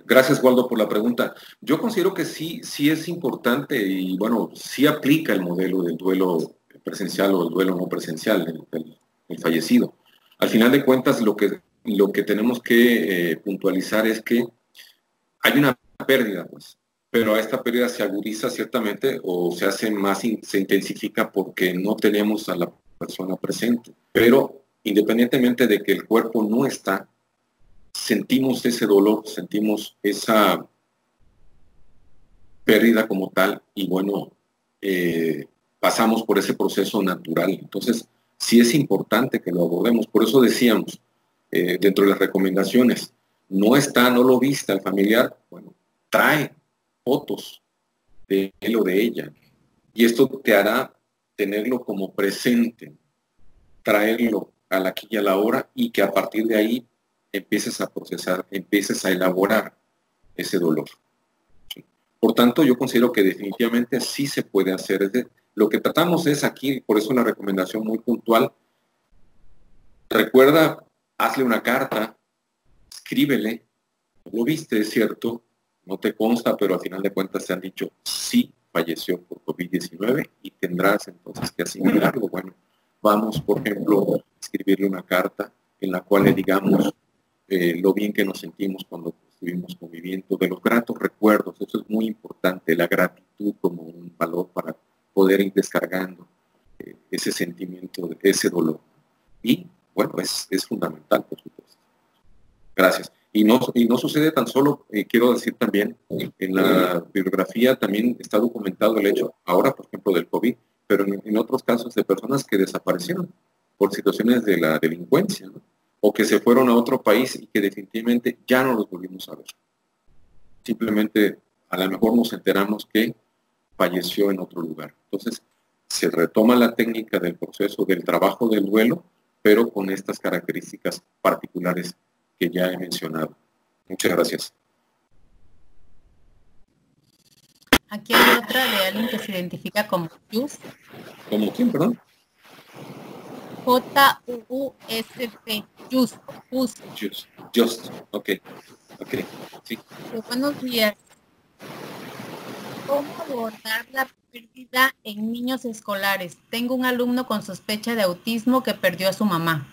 Gracias, Waldo, por la pregunta. Yo considero que sí es importante y, bueno, sí aplica el modelo del duelo presencial o el duelo no presencial, el fallecido. Al final de cuentas, lo que tenemos que puntualizar es que hay una pérdida, pues, pero a esta pérdida se agudiza ciertamente o se hace más, se intensifica porque no tenemos a la persona presente. Pero independientemente de que el cuerpo no está, sentimos ese dolor, sentimos esa pérdida como tal y bueno, pasamos por ese proceso natural. Entonces, sí es importante que lo abordemos. Por eso decíamos, dentro de las recomendaciones, no lo viste al familiar, bueno, trae fotos de él o de ella. Y esto te hará tenerlo como presente, traerlo a la aquí y a la hora y que a partir de ahí empieces a procesar, empieces a elaborar ese dolor. ¿Sí? Por tanto, yo considero que definitivamente sí se puede hacer. Lo que tratamos es aquí, por eso una recomendación muy puntual. Recuerda, hazle una carta, escríbele, lo viste, es cierto, no te consta, pero al final de cuentas te han dicho sí falleció por COVID-19 y tendrás entonces que asimilarlo. Bueno, vamos, por ejemplo, a escribirle una carta en la cual le digamos lo bien que nos sentimos cuando estuvimos conviviendo, de los gratos recuerdos. Eso es muy importante, la gratitud como un valor para poder ir descargando ese sentimiento, ese dolor. Y, bueno, es fundamental, por supuesto. Gracias. Y no sucede tan solo, quiero decir también, en la bibliografía también está documentado el hecho, ahora por ejemplo del COVID, pero en otros casos de personas que desaparecieron por situaciones de la delincuencia, ¿no? O que se fueron a otro país y que definitivamente ya no los volvimos a ver. Simplemente a lo mejor nos enteramos que falleció en otro lugar. Entonces se retoma la técnica del proceso del trabajo del duelo, pero con estas características particulares que ya he mencionado. Muchas gracias. Aquí hay otra de alguien que se identifica como Just. ¿Como quién, perdón? J-U-U-S-T. Just. Just. Ok. Sí. Buenos días. ¿Cómo abordar la pérdida en niños escolares? Tengo un alumno con sospecha de autismo que perdió a su mamá.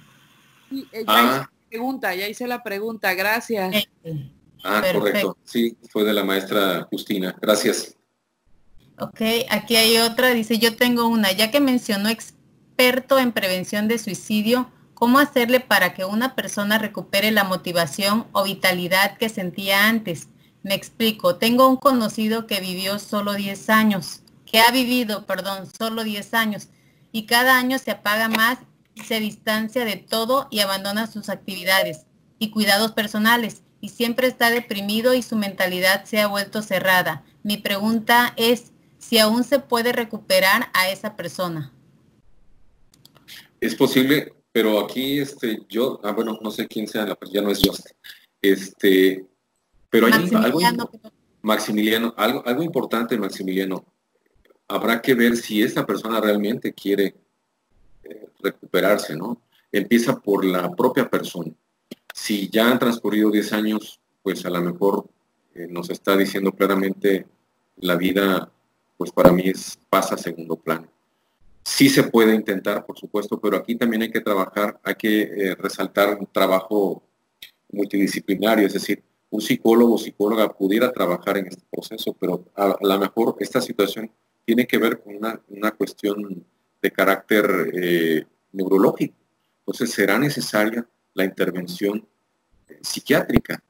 Sí, ya hice la pregunta, gracias. Perfecto. Correcto. Sí, fue de la maestra Justina. Gracias. Ok, aquí hay otra. Dice, yo tengo una. Ya que mencionó experto en prevención de suicidio, ¿cómo hacerle para que una persona recupere la motivación o vitalidad que sentía antes? Me explico. Tengo un conocido que vivió solo 10 años, solo 10 años, y cada año se apaga más, se distancia de todo y abandona sus actividades y cuidados personales, y siempre está deprimido y su mentalidad se ha vuelto cerrada. Mi pregunta es si aún se puede recuperar a esa persona. Es posible, pero aquí bueno, no sé quién sea, ya no es Just. Pero hay Maximiliano, algo importante, Maximiliano. Habrá que ver si esta persona realmente quiere recuperarse, ¿no? Empieza por la propia persona. Si ya han transcurrido 10 años, pues a lo mejor nos está diciendo claramente la vida, pues para mí pasa a segundo plano. Sí se puede intentar, por supuesto, pero aquí también hay que trabajar, hay que resaltar un trabajo multidisciplinario, es decir, un psicólogo o psicóloga pudiera trabajar en este proceso, pero a lo mejor esta situación tiene que ver con una cuestión de carácter neurológico. Entonces será necesaria la intervención psiquiátrica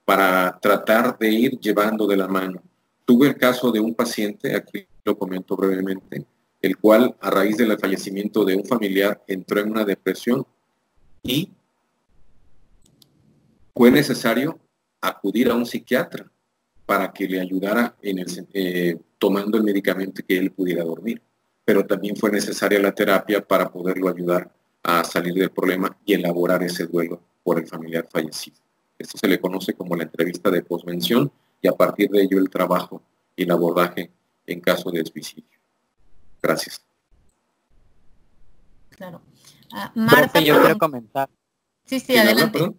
para tratar de ir llevando de la mano. Tuve el caso de un paciente, aquí lo comento brevemente, el cual a raíz del fallecimiento de un familiar entró en una depresión y fue necesario acudir a un psiquiatra para que le ayudara tomando el medicamento que él pudiera dormir. Pero también fue necesaria la terapia para poderlo ayudar a salir del problema y elaborar ese duelo por el familiar fallecido. Esto se le conoce como la entrevista de posvención y a partir de ello el trabajo y el abordaje en caso de suicidio. Gracias. Claro. Marta, yo quiero comentar. Sí, adelante. Habla,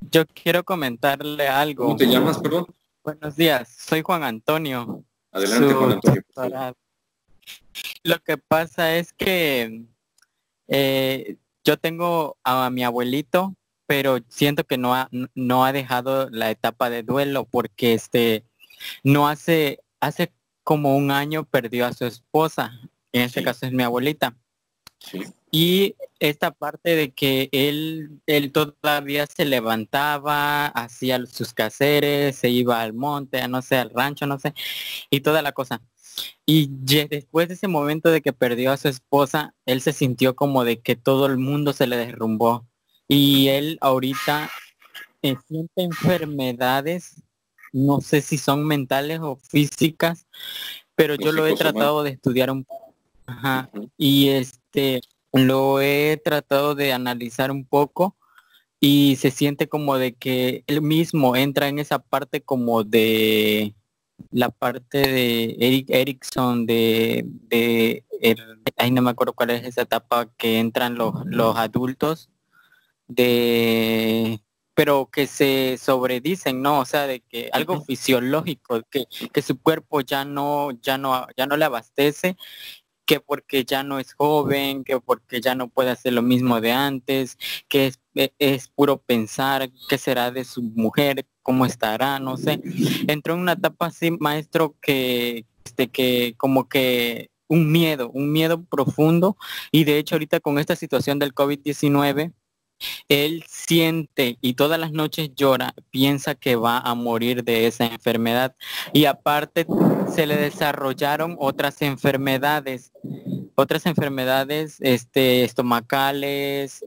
yo quiero comentarle algo. ¿Cómo te llamas, perdón? Buenos días, soy Juan Antonio. Adelante, Juan Antonio. Lo que pasa es que yo tengo a mi abuelito, pero siento que no ha dejado la etapa de duelo porque no hace como un año perdió a su esposa. En este caso es mi abuelita. Sí. Y esta parte de que él todavía se levantaba, hacía sus quehaceres, se iba al monte, no sé, al rancho, no sé, y toda la cosa. Y después de ese momento de que perdió a su esposa, él se sintió como de que todo el mundo se le derrumbó. Y él ahorita siente enfermedades, no sé si son mentales o físicas, pero yo lo he tratado de estudiar un poco. Ajá. Y lo he tratado de analizar un poco y se siente como de que él mismo entra en esa parte como de la parte de Erickson ahí no me acuerdo cuál es esa etapa que entran los adultos pero que se sobredicen, ¿no? O sea, de que algo fisiológico, que su cuerpo ya no le abastece, que porque ya no es joven, que porque ya no puede hacer lo mismo de antes, que es puro pensar qué será de su mujer, cómo estará, no sé. Entró en una etapa así, maestro, que como que un miedo profundo, y de hecho ahorita con esta situación del COVID-19, él siente y todas las noches llora, piensa que va a morir de esa enfermedad. Y aparte se le desarrollaron otras enfermedades estomacales,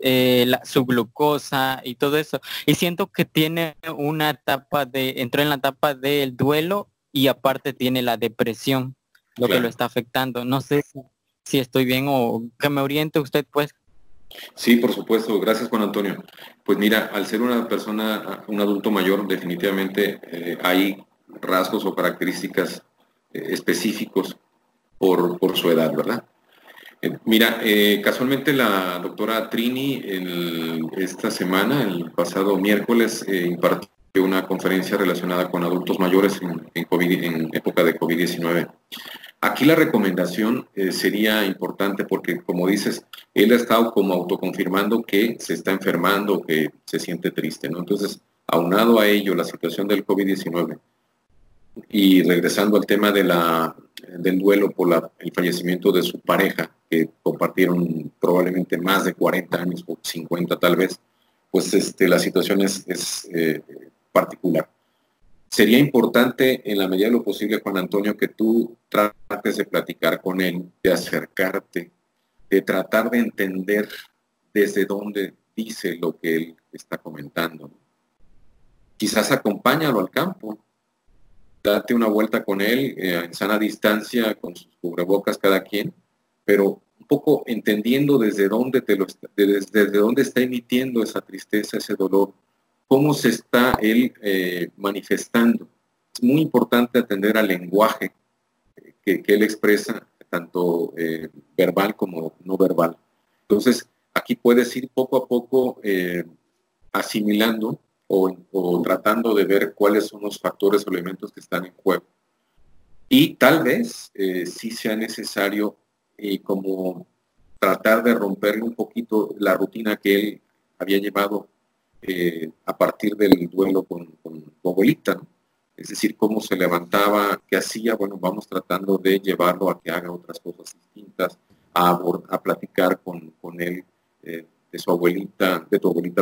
su glucosa y todo eso. Y siento que tiene entró en la etapa del duelo y aparte tiene la depresión, lo que lo está afectando. No sé si estoy bien o que me oriente usted, pues. Sí, por supuesto. Gracias, Juan Antonio. Pues mira, al ser una persona, un adulto mayor, definitivamente hay rasgos o características específicos por su edad, ¿verdad? Mira, casualmente la doctora Trini esta semana, el pasado miércoles, impartió una conferencia relacionada con adultos mayores en época de COVID-19. Aquí la recomendación sería importante porque, como dices, él ha estado como autoconfirmando que se está enfermando, que se siente triste, ¿no? Entonces, aunado a ello, la situación del COVID-19 y regresando al tema del duelo por el fallecimiento de su pareja, que compartieron probablemente más de 40 años o 50 tal vez, pues la situación es particular. Sería importante, en la medida de lo posible, Juan Antonio, que tú trates de platicar con él, de acercarte, de tratar de entender desde dónde dice lo que él está comentando. Quizás acompáñalo al campo, date una vuelta con él en sana distancia, con sus cubrebocas cada quien, pero un poco entendiendo desde dónde desde dónde está emitiendo esa tristeza, ese dolor, cómo se está él manifestando. Es muy importante atender al lenguaje que él expresa, tanto verbal como no verbal. Entonces, aquí puedes ir poco a poco asimilando o tratando de ver cuáles son los factores o elementos que están en juego. Y tal vez sí sea necesario como tratar de romperle un poquito la rutina que él había llevado a partir del duelo con tu abuelita, ¿no? Es decir, cómo se levantaba, qué hacía. Bueno, vamos tratando de llevarlo a que haga otras cosas distintas, a platicar con él de tu abuelita,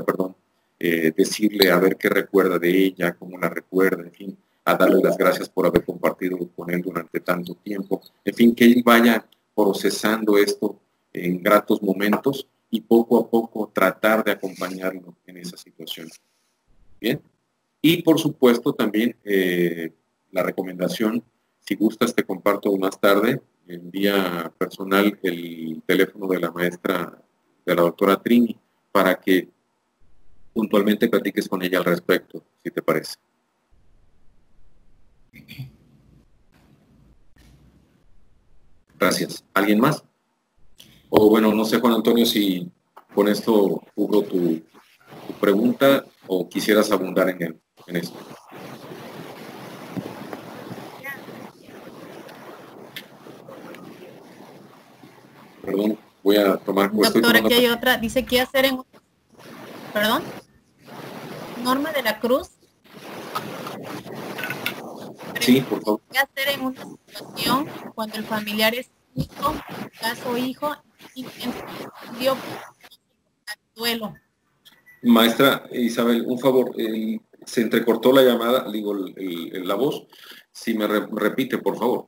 perdón, decirle a ver qué recuerda de ella, cómo la recuerda, en fin, a darle las gracias por haber compartido con él durante tanto tiempo, en fin, que él vaya procesando esto en gratos momentos y poco a poco tratar de acompañarlo en esa situación. Bien, y por supuesto también la recomendación, si gustas te comparto más tarde, en vía personal, el teléfono de la maestra, de la doctora Trini, para que puntualmente platiques con ella al respecto, si te parece. Gracias. ¿Alguien más? O bueno, no sé, Juan Antonio, si con esto cubro tu pregunta o quisieras abundar en esto. Perdón, voy a tomar... Doctor, aquí hay otra. Dice, ¿qué hacer en... Perdón. Norma de la Cruz. Sí, por favor. ¿Qué hacer en una situación cuando el familiar es hijo, caso hijo, y dio duelo? Maestra Isabel, un favor, se entrecortó la llamada, digo, la voz. Si me repite, por favor.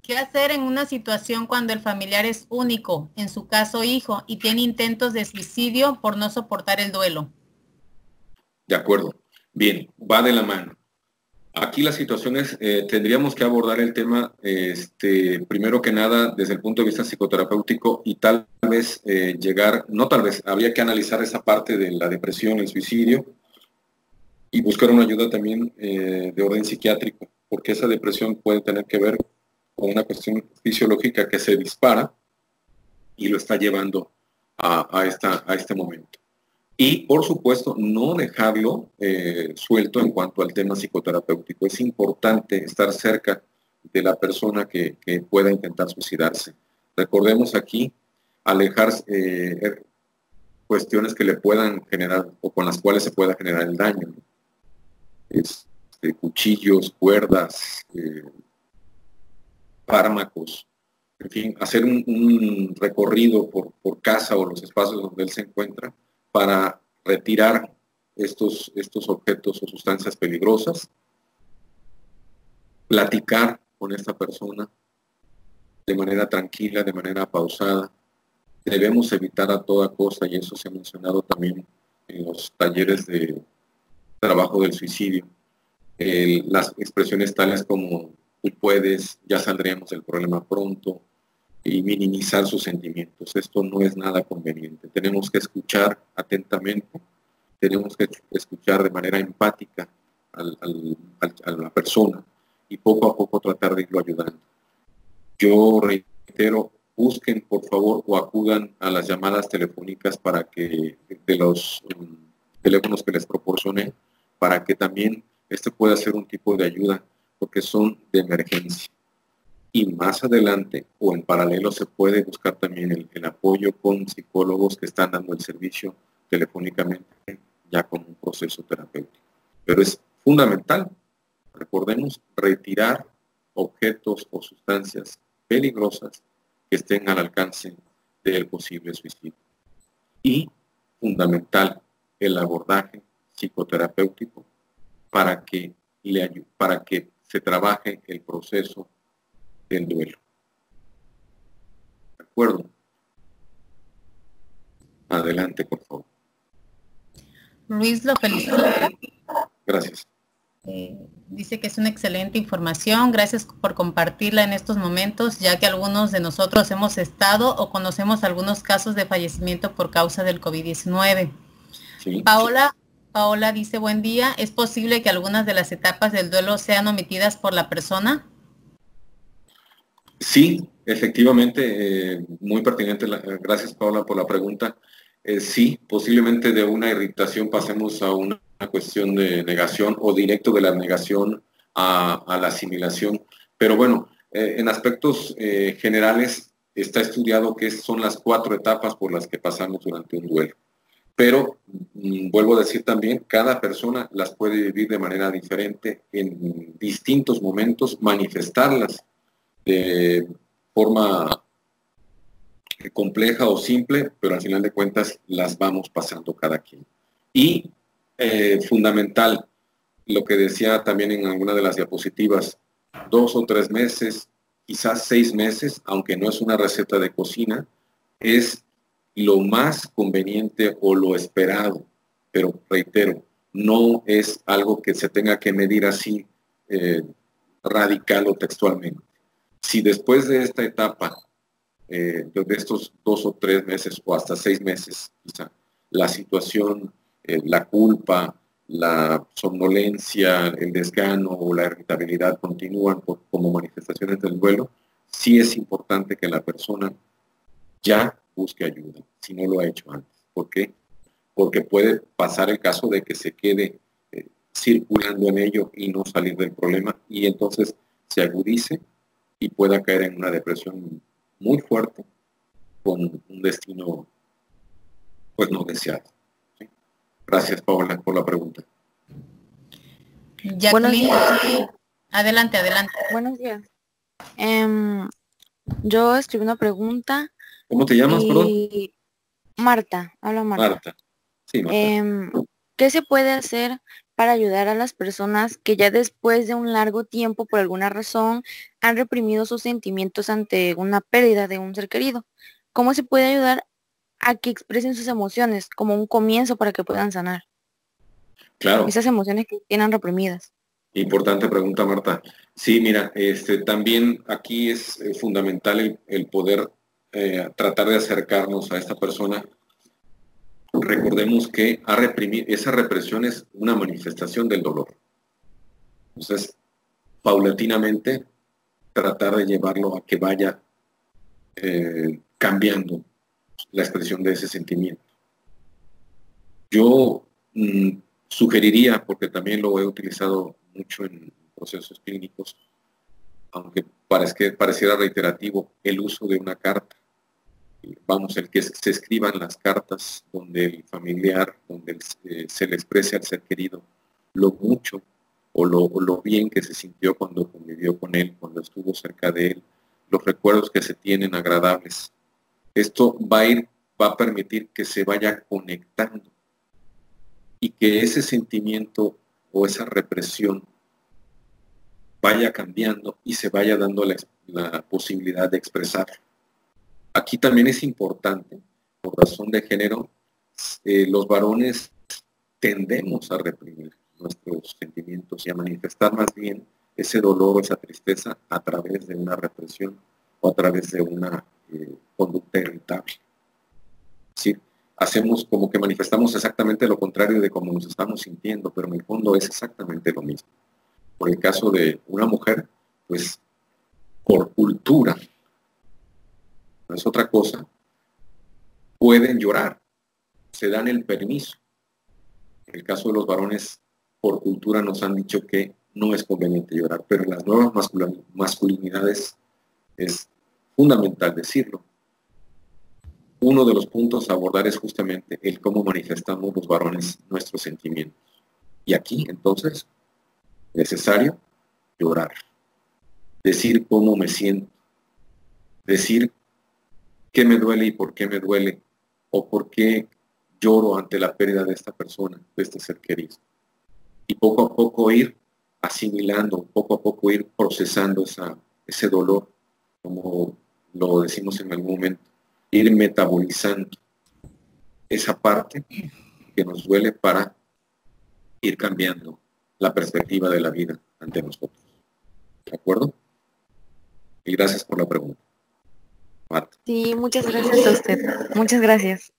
¿Qué hacer en una situación cuando el familiar es único, en su caso hijo, y tiene intentos de suicidio por no soportar el duelo? De acuerdo. Bien, va de la mano. Aquí la situación es, tendríamos que abordar el tema, primero que nada, desde el punto de vista psicoterapéutico y tal vez habría que analizar esa parte de la depresión, el suicidio y buscar una ayuda también de orden psiquiátrico, porque esa depresión puede tener que ver con una cuestión fisiológica que se dispara y lo está llevando a este momento. Y, por supuesto, no dejarlo suelto en cuanto al tema psicoterapéutico. Es importante estar cerca de la persona que pueda intentar suicidarse. Recordemos aquí, alejarse cuestiones que le puedan generar o con las cuales se pueda generar el daño, ¿no? Cuchillos, cuerdas, fármacos, en fin, hacer un recorrido por casa o los espacios donde él se encuentra para retirar estos objetos o sustancias peligrosas, platicar con esta persona de manera tranquila, de manera pausada. Debemos evitar a toda costa, y eso se ha mencionado también en los talleres de trabajo del suicidio, las expresiones tales como tú puedes, ya saldremos del problema pronto, y minimizar sus sentimientos. Esto no es nada conveniente. Tenemos que escuchar atentamente, tenemos que escuchar de manera empática a la persona y poco a poco tratar de irlo ayudando. Yo reitero, busquen por favor o acudan a las llamadas telefónicas para que de los teléfonos que les proporcioné, para que también este pueda ser un tipo de ayuda, porque son de emergencia. Y más adelante o en paralelo se puede buscar también el apoyo con psicólogos que están dando el servicio telefónicamente ya con un proceso terapéutico. Pero es fundamental, recordemos, retirar objetos o sustancias peligrosas que estén al alcance del posible suicidio. Y fundamental el abordaje psicoterapéutico para que se trabaje el proceso del duelo. ¿De acuerdo? Adelante, por favor. Luis lo felicita. Gracias. Dice que es una excelente información. Gracias por compartirla en estos momentos, ya que algunos de nosotros hemos estado o conocemos algunos casos de fallecimiento por causa del COVID-19. Sí, Paola dice, buen día. ¿Es posible que algunas de las etapas del duelo sean omitidas por la persona? Sí, efectivamente, muy pertinente. Gracias, Paola, por la pregunta. Sí, posiblemente de una irritación pasemos a una cuestión de negación o directo de la negación a la asimilación. Pero bueno, en aspectos generales está estudiado que son las 4 etapas por las que pasamos durante un duelo. Pero, vuelvo a decir también, cada persona las puede vivir de manera diferente en distintos momentos, manifestarlas de forma compleja o simple, pero al final de cuentas las vamos pasando cada quien. Y fundamental, lo que decía también en alguna de las diapositivas, 2 o 3 meses, quizás 6 meses, aunque no es una receta de cocina, es lo más conveniente o lo esperado, pero reitero, no es algo que se tenga que medir así radical o textualmente. Si después de esta etapa, de estos 2 o 3 meses o hasta 6 meses, quizá, la situación, la culpa, la somnolencia, el desgano o la irritabilidad continúan como manifestaciones del duelo, sí es importante que la persona ya busque ayuda, si no lo ha hecho antes. ¿Por qué? Porque puede pasar el caso de que se quede circulando en ello y no salir del problema, y entonces se agudice y pueda caer en una depresión muy fuerte con un destino pues no deseado. ¿Sí? Gracias, Paola, por la pregunta. Jacqueline, adelante. Buenos días. Yo escribí una pregunta. ¿Cómo te llamas, perdón? Marta, habla Marta. Marta. Sí, Marta. ¿Qué se puede hacer para ayudar a las personas que ya después de un largo tiempo, por alguna razón, han reprimido sus sentimientos ante una pérdida de un ser querido? ¿Cómo se puede ayudar a que expresen sus emociones como un comienzo para que puedan sanar? Claro. Esas emociones que tienen reprimidas. Importante pregunta, Marta. Sí, mira, también aquí es fundamental el poder tratar de acercarnos a esta persona. Recordemos que esa represión es una manifestación del dolor. Entonces, paulatinamente, tratar de llevarlo a que vaya cambiando la expresión de ese sentimiento. Yo sugeriría, porque también lo he utilizado mucho en procesos clínicos, aunque pareciera reiterativo, el uso de una carta. Vamos, el que se escriban las cartas donde el familiar, donde se le exprese al ser querido lo mucho o lo bien que se sintió cuando convivió con él, cuando estuvo cerca de él, los recuerdos que se tienen agradables. Esto va a permitir que se vaya conectando y que ese sentimiento o esa represión vaya cambiando y se vaya dando la posibilidad de expresar. Aquí también es importante, por razón de género, los varones tendemos a reprimir nuestros sentimientos y a manifestar más bien ese dolor o esa tristeza a través de una represión o a través de una conducta irritable. Es decir, hacemos como que manifestamos exactamente lo contrario de cómo nos estamos sintiendo, pero en el fondo es exactamente lo mismo. Por el caso de una mujer, pues por cultura, no es otra cosa, pueden llorar, se dan el permiso. En el caso de los varones, por cultura nos han dicho que no es conveniente llorar, pero en las nuevas masculinidades es fundamental decirlo. Uno de los puntos a abordar es justamente el cómo manifestamos los varones nuestros sentimientos. Y aquí, entonces, necesario llorar, decir cómo me siento, decir qué me duele y por qué me duele, o por qué lloro ante la pérdida de esta persona, de este ser querido. Y poco a poco ir asimilando, poco a poco ir procesando ese dolor, como lo decimos en algún momento, ir metabolizando esa parte que nos duele para ir cambiando la perspectiva de la vida ante nosotros. ¿De acuerdo? Y gracias por la pregunta, Marta. Sí, muchas gracias a usted. Muchas gracias.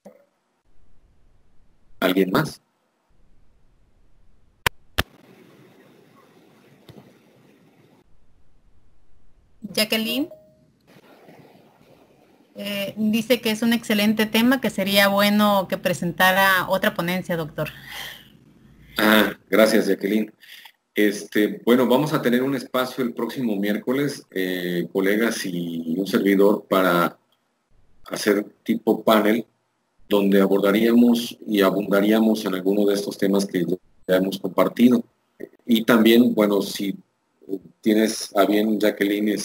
¿Alguien más? Jacqueline dice que es un excelente tema, que sería bueno que presentara otra ponencia, doctor. Gracias, Jacqueline. Bueno, vamos a tener un espacio el próximo miércoles, colegas y un servidor, para hacer tipo panel, donde abordaríamos y abundaríamos en alguno de estos temas que ya hemos compartido. Y también, bueno, si tienes a bien, Jacqueline,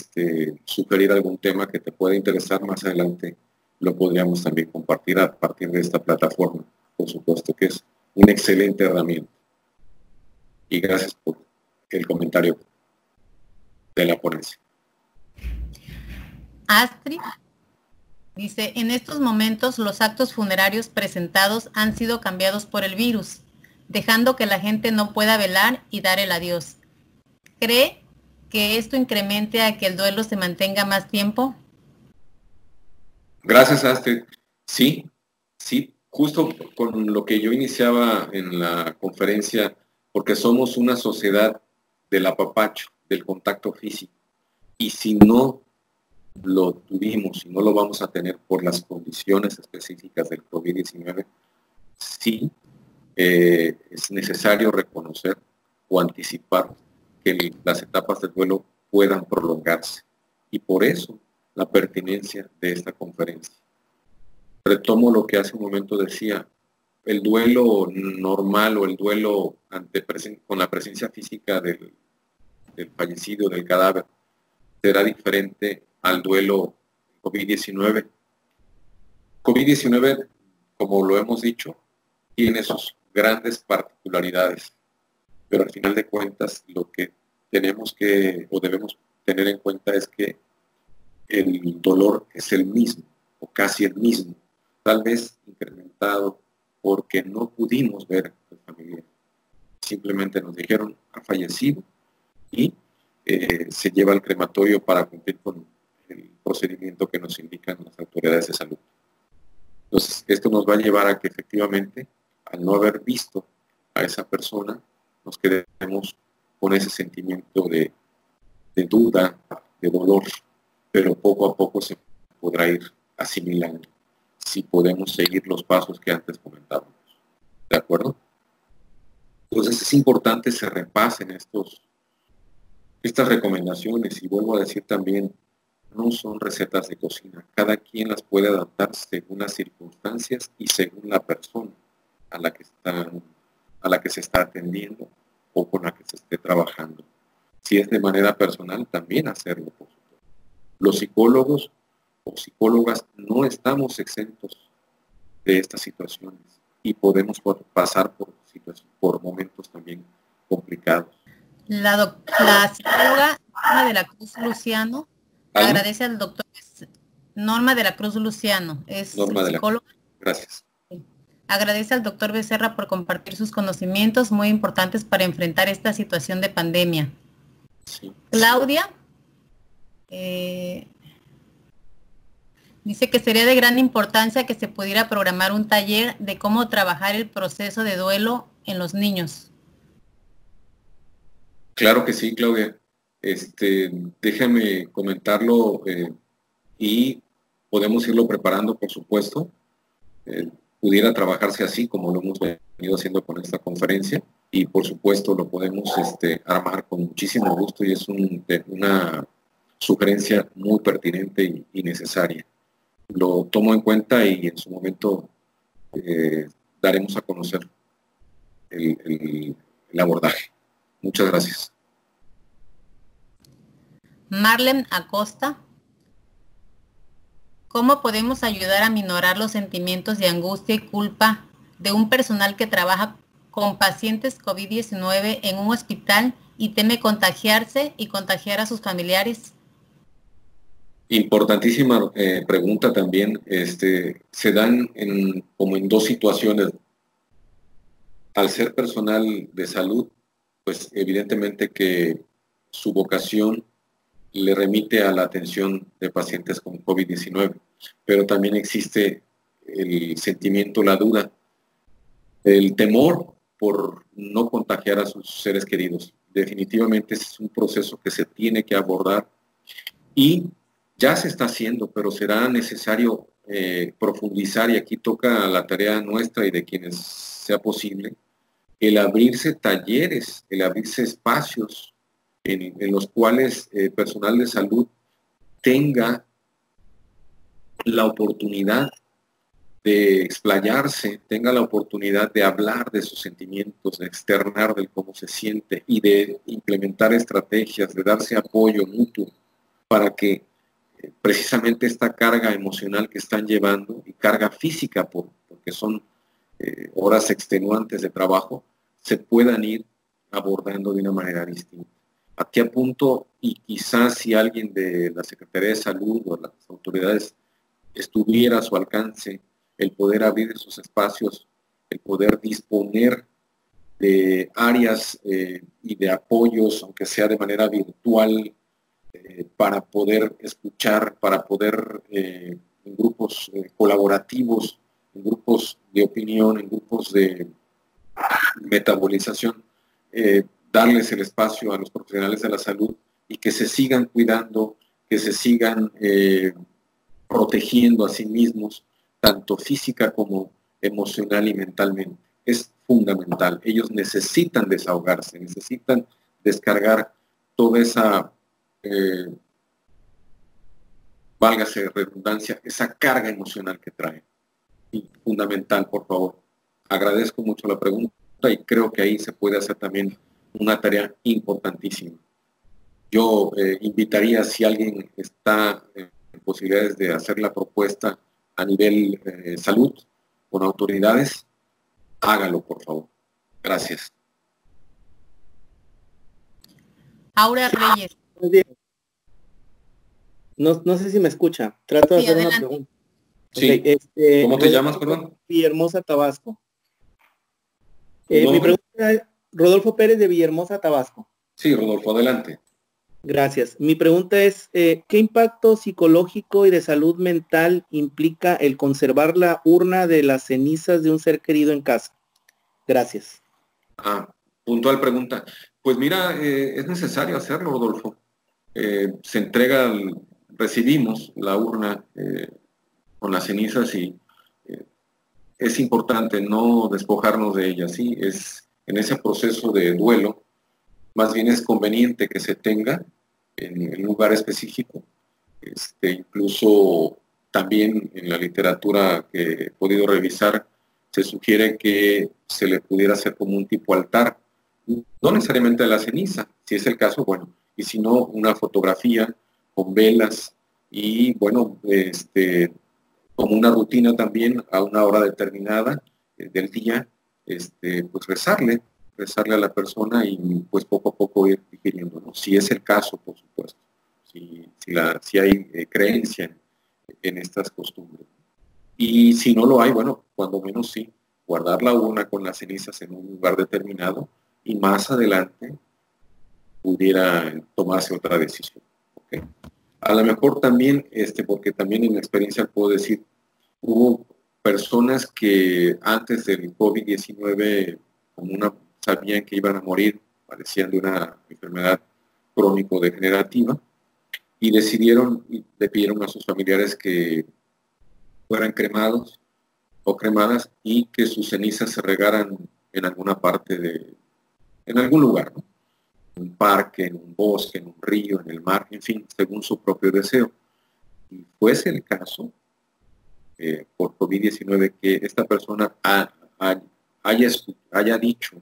sugerir algún tema que te pueda interesar más adelante, lo podríamos también compartir a partir de esta plataforma. Por supuesto que es una excelente herramienta. Y gracias por el comentario de la ponencia. Astrid dice, en estos momentos los actos funerarios presentados han sido cambiados por el virus, dejando que la gente no pueda velar y dar el adiós. ¿Cree que esto incremente a que el duelo se mantenga más tiempo? Gracias, Astrid. Sí, justo con lo que yo iniciaba en la conferencia, porque somos una sociedad del apapacho, del contacto físico. Y si no lo tuvimos y no lo vamos a tener por las condiciones específicas del COVID-19, sí es necesario reconocer o anticipar que las etapas del duelo puedan prolongarse. Y por eso la pertinencia de esta conferencia. Retomo lo que hace un momento decía, el duelo normal o el duelo con la presencia física del fallecido, del cadáver, será diferente al duelo COVID-19. COVID-19, como lo hemos dicho, tiene sus grandes particularidades, pero al final de cuentas lo que tenemos que o debemos tener en cuenta es que el dolor es el mismo o casi el mismo, tal vez incrementado porque no pudimos ver al familiar. Simplemente nos dijeron ha fallecido y se lleva al crematorio para cumplir con el procedimiento que nos indican las autoridades de salud. Entonces, esto nos va a llevar a que efectivamente, al no haber visto a esa persona, nos quedemos con ese sentimiento de duda, de dolor, pero poco a poco se podrá ir asimilando si podemos seguir los pasos que antes comentábamos. ¿De acuerdo? Entonces es importante se repasen estas recomendaciones, y vuelvo a decir también, no son recetas de cocina. Cada quien las puede adaptar según las circunstancias y según la persona a la que se está atendiendo o con la que se esté trabajando. Si es de manera personal, también hacerlo, por supuesto. Los psicólogos o psicólogas no estamos exentos de estas situaciones y podemos pasar por momentos también complicados. La psicóloga Norma de la Cruz Luciano agradece al doctor Norma de la Cruz Luciano, es psicóloga. Gracias. Agradece al doctor Becerra por compartir sus conocimientos muy importantes para enfrentar esta situación de pandemia. Sí. Claudia dice que sería de gran importancia que se pudiera programar un taller de cómo trabajar el proceso de duelo en los niños. Claro que sí, Claudia. Déjame comentarlo y podemos irlo preparando, por supuesto. Pudiera trabajarse así como lo hemos venido haciendo con esta conferencia y por supuesto lo podemos armar con muchísimo gusto y es una sugerencia muy pertinente y necesaria. Lo tomo en cuenta y en su momento daremos a conocer el abordaje. Muchas gracias. Marlene Acosta. ¿Cómo podemos ayudar a minorar los sentimientos de angustia y culpa de un personal que trabaja con pacientes COVID-19 en un hospital y teme contagiarse y contagiar a sus familiares? Importantísima pregunta también. Se dan como en dos situaciones. Al ser personal de salud, pues evidentemente que su vocación le remite a la atención de pacientes con COVID-19, pero también existe el sentimiento, la duda, el temor por no contagiar a sus seres queridos. Definitivamente es un proceso que se tiene que abordar y ya se está haciendo, pero será necesario profundizar, y aquí toca la tarea nuestra y de quienes sea posible, el abrirse talleres, el abrirse espacios en los cuales el personal de salud tenga la oportunidad de explayarse, tenga la oportunidad de hablar de sus sentimientos, de externar del cómo se siente y de implementar estrategias, de darse apoyo mutuo para que precisamente esta carga emocional que están llevando y carga física porque son horas extenuantes de trabajo, se puedan ir abordando de una manera distinta. Aquí apunto, y quizás si alguien de la Secretaría de Salud o las autoridades estuviera a su alcance el poder abrir esos espacios, el poder disponer de áreas y de apoyos, aunque sea de manera virtual, para poder escuchar, para poder en grupos colaborativos, en grupos de opinión, en grupos de metabolización, darles el espacio a los profesionales de la salud y que se sigan cuidando, que se sigan protegiendo a sí mismos, tanto física como emocional y mentalmente. Es fundamental. Ellos necesitan desahogarse, necesitan descargar toda esa, válgase redundancia, esa carga emocional que traen. Y fundamental, por favor. Agradezco mucho la pregunta y creo que ahí se puede hacer también una tarea importantísima. Yo invitaría, si alguien está en posibilidades de hacer la propuesta a nivel salud con autoridades, hágalo, por favor. Gracias. Aura Reyes. No sé si me escucha. Trato de hacer adelante. una pregunta. Sí. Okay, ¿Cómo te llamas, perdón? Villahermosa, Tabasco. ¿No? Mi pregunta es, Rodolfo Pérez de Villahermosa, Tabasco. Sí, Rodolfo, adelante. Gracias. Mi pregunta es, ¿qué impacto psicológico y de salud mental implica el conservar la urna de las cenizas de un ser querido en casa? Gracias. Puntual pregunta. Pues mira, es necesario hacerlo, Rodolfo. Se entrega, recibimos la urna con las cenizas y es importante no despojarnos de ellas, ¿sí? Es en ese proceso de duelo, más bien es conveniente que se tenga en un lugar específico. Incluso también en la literatura que he podido revisar, se sugiere que se le pudiera hacer como un tipo altar, no necesariamente de la ceniza, si es el caso, bueno, y si no, una fotografía con velas y bueno, como una rutina también a una hora determinada del día, pues rezarle a la persona y pues poco a poco ir digiriendo, ¿no? Si es el caso, por supuesto, si hay creencia en estas costumbres. Y si no lo hay, bueno, cuando menos sí, guardar la urna con las cenizas en un lugar determinado y más adelante pudiera tomarse otra decisión. ¿Okay? A lo mejor también, porque también en la experiencia puedo decir, hubo personas que antes del COVID-19 sabían que iban a morir, padecían de una enfermedad crónico-degenerativa, y le pidieron a sus familiares que fueran cremados o cremadas y que sus cenizas se regaran en alguna parte en algún lugar, ¿no? En un parque, en un bosque, en un río, en el mar, en fin, según su propio deseo. Y fuese el caso, por COVID-19, que esta persona haya dicho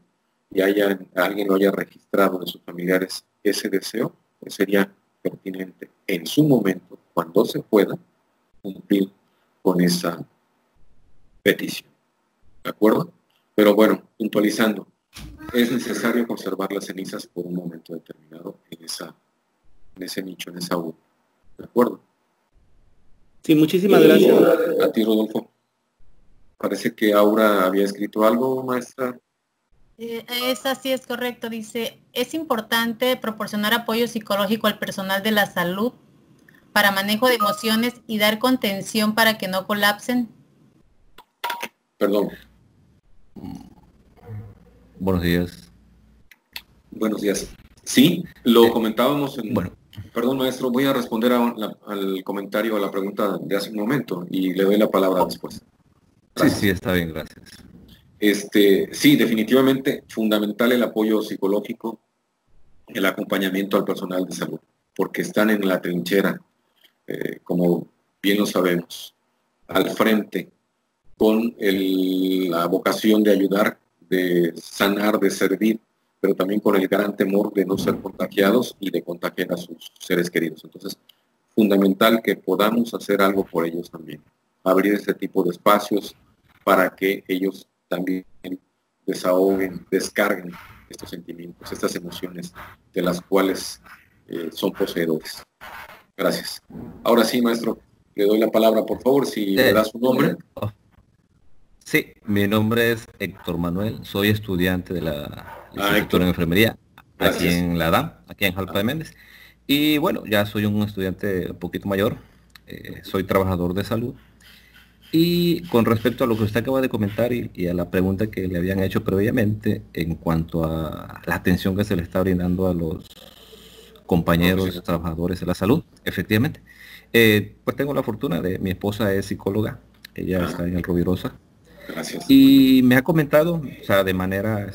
y alguien lo haya registrado de sus familiares ese deseo, pues sería pertinente en su momento, cuando se pueda, cumplir con esa petición. ¿De acuerdo? Pero bueno, puntualizando, es necesario conservar las cenizas por un momento determinado en ese nicho, en esa urna. ¿De acuerdo? Sí, muchísimas gracias. A ti, Rodolfo. Parece que Aura había escrito algo, maestra. Esa sí es correcto. Dice, es importante proporcionar apoyo psicológico al personal de la salud para manejo de emociones y dar contención para que no colapsen. Perdón. Buenos días. Buenos días. Sí, lo comentábamos Bueno. Perdón, maestro, voy a responder al comentario, a la pregunta de hace un momento y le doy la palabra después. Gracias. Sí, está bien, gracias. Sí, definitivamente fundamental el apoyo psicológico, el acompañamiento al personal de salud, porque están en la trinchera, como bien lo sabemos, al frente, con la vocación de ayudar, de sanar, de servir, pero también con el gran temor de no ser contagiados y de contagiar a sus seres queridos. Entonces, fundamental que podamos hacer algo por ellos también, abrir ese tipo de espacios para que ellos también desahoguen, descarguen estos sentimientos, estas emociones de las cuales son poseedores. Gracias. Ahora sí, maestro, le doy la palabra, por favor, si le da su nombre. Sí, mi nombre es Héctor Manuel, soy estudiante de la licenciatura en enfermería aquí en la DAM, aquí en Jalpa de Méndez. Y bueno, ya soy un estudiante un poquito mayor, soy trabajador de salud. Y con respecto a lo que usted acaba de comentar y a la pregunta que le habían hecho previamente en cuanto a la atención que se le está brindando a los compañeros trabajadores de la salud, efectivamente, pues tengo la fortuna de, mi esposa es psicóloga, ella está en el Rubirosa. Gracias. Y me ha comentado, o sea, de manera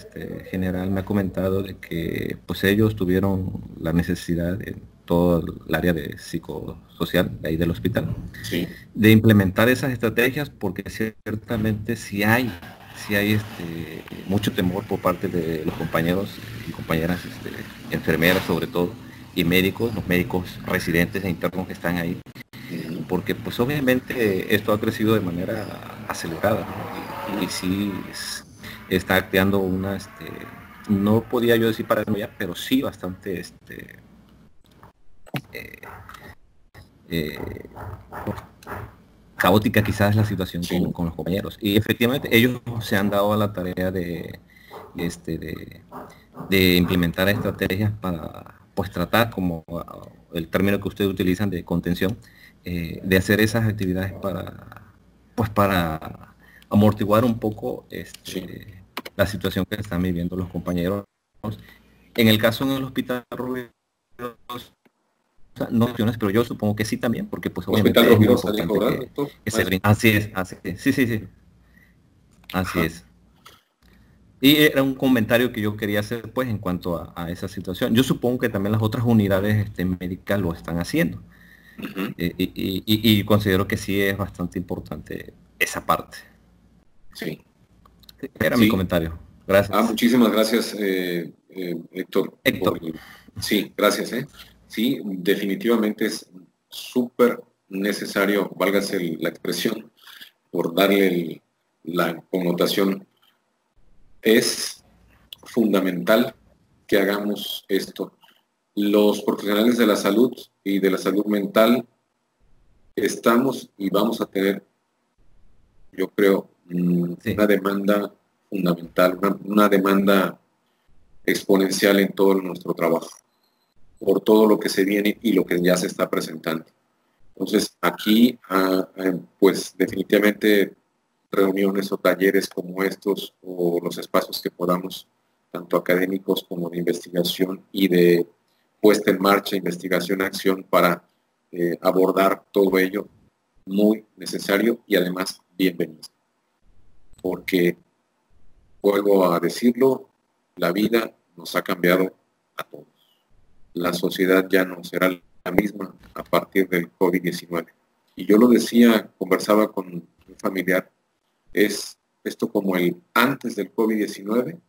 general me ha comentado de que pues ellos tuvieron la necesidad en todo el área de psicosocial de ahí del hospital, sí, de implementar esas estrategias, porque ciertamente sí hay mucho temor por parte de los compañeros y compañeras enfermeras sobre todo, y médicos, los médicos residentes e internos que están ahí, porque pues obviamente esto ha crecido de manera acelerada, ¿no? Y sí está activando una, no podía yo decir paranoia, pero sí bastante, caótica quizás la situación con los compañeros. Y efectivamente ellos se han dado a la tarea de implementar estrategias para pues tratar, como el término que ustedes utilizan de contención, de hacer esas actividades para amortiguar un poco la situación que están viviendo los compañeros. En el caso en el hospital Rubirosa, no opciones, pero yo supongo que sí también, porque pues obviamente es muy importante que se brinda. Así es, sí. Así es. Y era un comentario que yo quería hacer pues en cuanto a esa situación. Yo supongo que también las otras unidades médicas lo están haciendo. Y considero que sí es bastante importante esa parte. Sí. Era mi comentario. Gracias. Muchísimas gracias, Héctor. Sí, gracias. Sí, definitivamente es súper necesario, válgase la expresión, por darle la connotación, es fundamental que hagamos esto. Los profesionales de la salud y de la salud mental estamos y vamos a tener, yo creo, una demanda fundamental, una demanda exponencial en todo nuestro trabajo, por todo lo que se viene y lo que ya se está presentando. Entonces, aquí, pues definitivamente reuniones o talleres como estos, o los espacios que podamos, tanto académicos como de investigación y de puesta en marcha, investigación, acción, para abordar todo ello, muy necesario y además bienvenido. Porque, vuelvo a decirlo, la vida nos ha cambiado a todos. La sociedad ya no será la misma a partir del COVID-19. Y yo lo decía, conversaba con un familiar, es esto como el antes del COVID-19,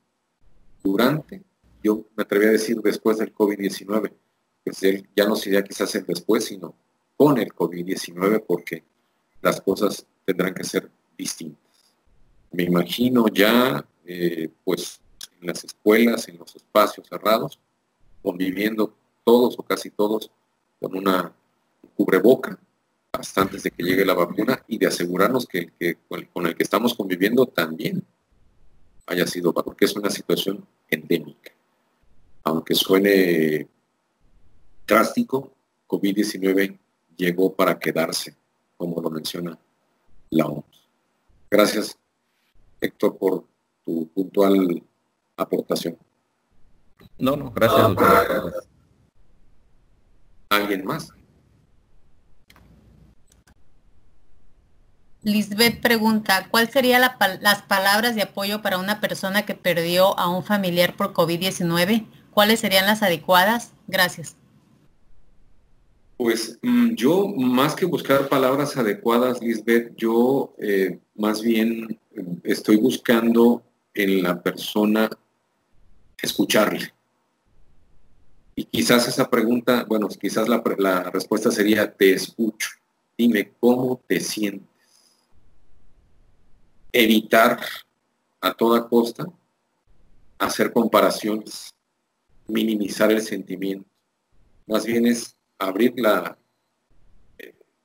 durante, yo me atreví a decir después del COVID-19, pues ya no sería quizás el después, sino con el COVID-19, porque las cosas tendrán que ser distintas. Me imagino ya, pues, en las escuelas, en los espacios cerrados, conviviendo todos o casi todos con una cubreboca hasta antes de que llegue la vacuna, y de asegurarnos que con el que estamos conviviendo también haya sido, porque es una situación endémica. Aunque suene drástico, COVID-19 llegó para quedarse, como lo menciona la OMS. Gracias, Héctor, por tu puntual aportación. No, gracias a ustedes. ¿Alguien más? Lisbeth pregunta, ¿cuál serían las palabras de apoyo para una persona que perdió a un familiar por COVID-19? ¿Cuáles serían las adecuadas? Gracias. Pues yo, más que buscar palabras adecuadas, Lisbeth, yo más bien estoy buscando en la persona escucharle. Y quizás esa pregunta, bueno, quizás la respuesta sería, te escucho. Dime cómo te sientes. Evitar a toda costa hacer comparaciones, minimizar el sentimiento. Más bien es abrir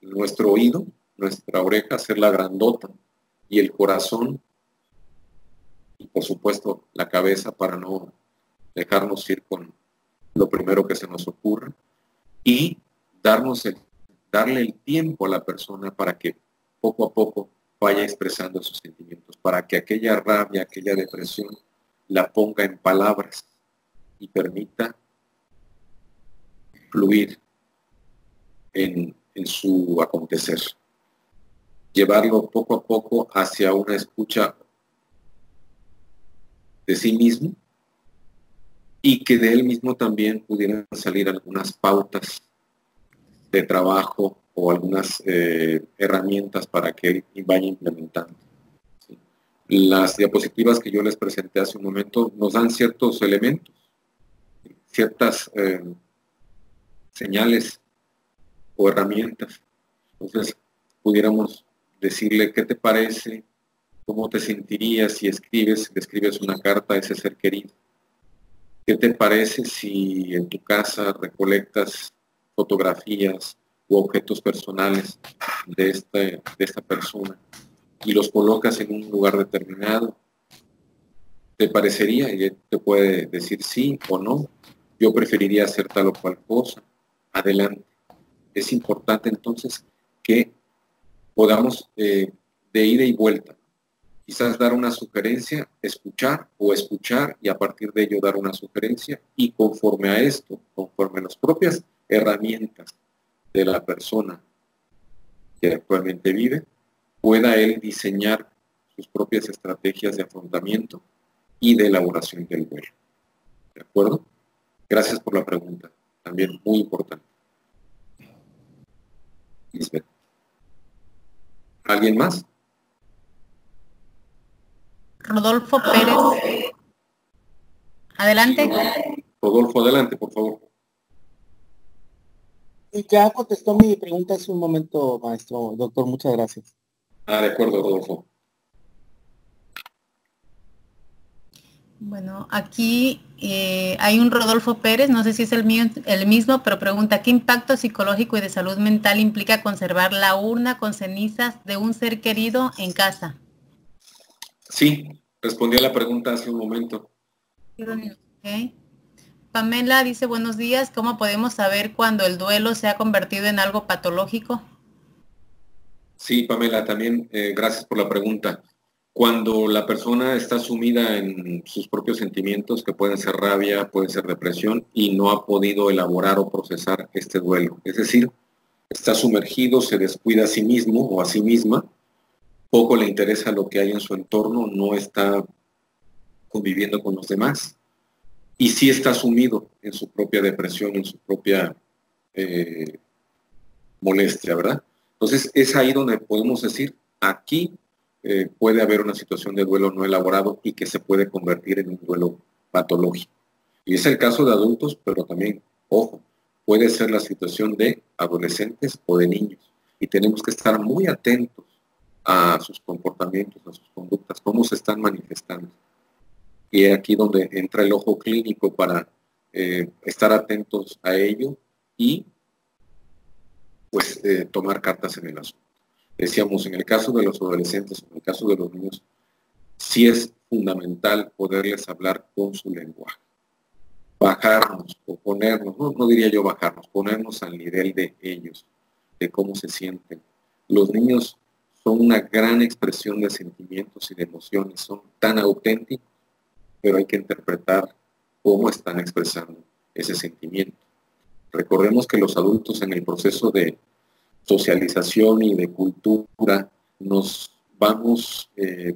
nuestro oído, nuestra oreja, hacerla grandota, y el corazón, y por supuesto la cabeza, para no dejarnos ir con lo primero que se nos ocurra, y darle el tiempo a la persona para que poco a poco vaya expresando sus sentimientos, para que aquella rabia, aquella depresión, la ponga en palabras y permita fluir en su acontecer. Llevarlo poco a poco hacia una escucha de sí mismo, y que de él mismo también pudieran salir algunas pautas de trabajo o algunas herramientas para que él vaya implementando. ¿Sí? Las diapositivas que yo les presenté hace un momento nos dan ciertos elementos, ciertas señales o herramientas. Entonces, pudiéramos decirle, ¿qué te parece? ¿Cómo te sentirías si le escribes una carta a ese ser querido? ¿Qué te parece si en tu casa recolectas fotografías u objetos personales de esta persona y los colocas en un lugar determinado? ¿Te parecería? Y él te puede decir sí o no. Yo preferiría hacer tal o cual cosa. Adelante. Es importante entonces que podamos de ida y vuelta, quizás dar una sugerencia, escuchar y a partir de ello dar una sugerencia, y conforme a esto, conforme a las propias herramientas de la persona que actualmente vive, pueda él diseñar sus propias estrategias de afrontamiento y de elaboración del duelo. ¿De acuerdo? Gracias por la pregunta, también muy importante. Lisbeth. ¿Alguien más? Rodolfo Pérez. Adelante. Rodolfo, adelante, por favor. Ya contestó mi pregunta hace un momento, maestro, doctor, muchas gracias. De acuerdo, Rodolfo. Bueno, aquí hay un Rodolfo Pérez, no sé si es el mismo, pero pregunta, ¿qué impacto psicológico y de salud mental implica conservar la urna con cenizas de un ser querido en casa? Sí, respondí a la pregunta hace un momento. Okay. Pamela dice, buenos días, ¿cómo podemos saber cuando el duelo se ha convertido en algo patológico? Sí, Pamela, también gracias por la pregunta. Cuando la persona está sumida en sus propios sentimientos, que pueden ser rabia, pueden ser depresión, y no ha podido elaborar o procesar este duelo. Es decir, está sumergido, se descuida a sí mismo o a sí misma, poco le interesa lo que hay en su entorno, no está conviviendo con los demás, y sí está sumido en su propia depresión, en su propia molestia, ¿verdad? Entonces es ahí donde podemos decir, aquí puede haber una situación de duelo no elaborado y que se puede convertir en un duelo patológico. Y es el caso de adultos, pero también, ojo, puede ser la situación de adolescentes o de niños. Y tenemos que estar muy atentos a sus comportamientos, a sus conductas, cómo se están manifestando. Y es aquí donde entra el ojo clínico para estar atentos a ello y pues tomar cartas en el asunto. Decíamos, en el caso de los adolescentes, en el caso de los niños, sí es fundamental poderles hablar con su lenguaje. Bajarnos o ponernos, no diría yo bajarnos, ponernos al nivel de ellos, de cómo se sienten. Los niños son una gran expresión de sentimientos y de emociones, son tan auténticos, pero hay que interpretar cómo están expresando ese sentimiento. Recordemos que los adultos en el proceso de socialización y de cultura nos vamos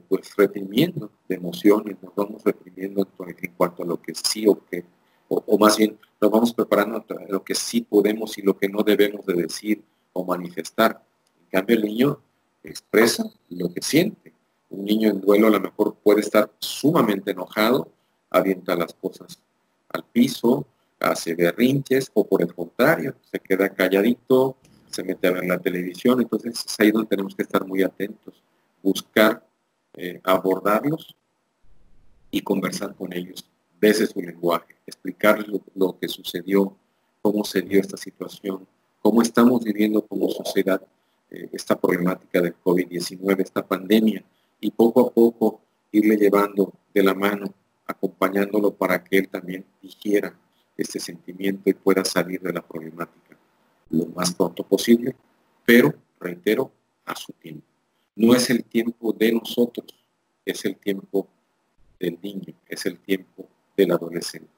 pues reprimiendo de emociones, nos vamos reprimiendo en cuanto a lo que sí o más bien nos vamos preparando a lo que sí podemos y lo que no debemos de decir o manifestar. En cambio el niño expresa lo que siente. Un niño en duelo a lo mejor puede estar sumamente enojado, avienta las cosas al piso, hace berrinches o por el contrario, se queda calladito, se mete a ver la televisión. Entonces es ahí donde tenemos que estar muy atentos, buscar abordarlos y conversar con ellos desde su lenguaje, explicarles lo que sucedió, cómo se dio esta situación, cómo estamos viviendo como sociedad esta problemática del COVID-19, esta pandemia, y poco a poco irle llevando de la mano, acompañándolo para que él también digiera este sentimiento y pueda salir de la problemática lo más pronto posible, pero, reitero, a su tiempo. No es el tiempo de nosotros, es el tiempo del niño, es el tiempo del adolescente,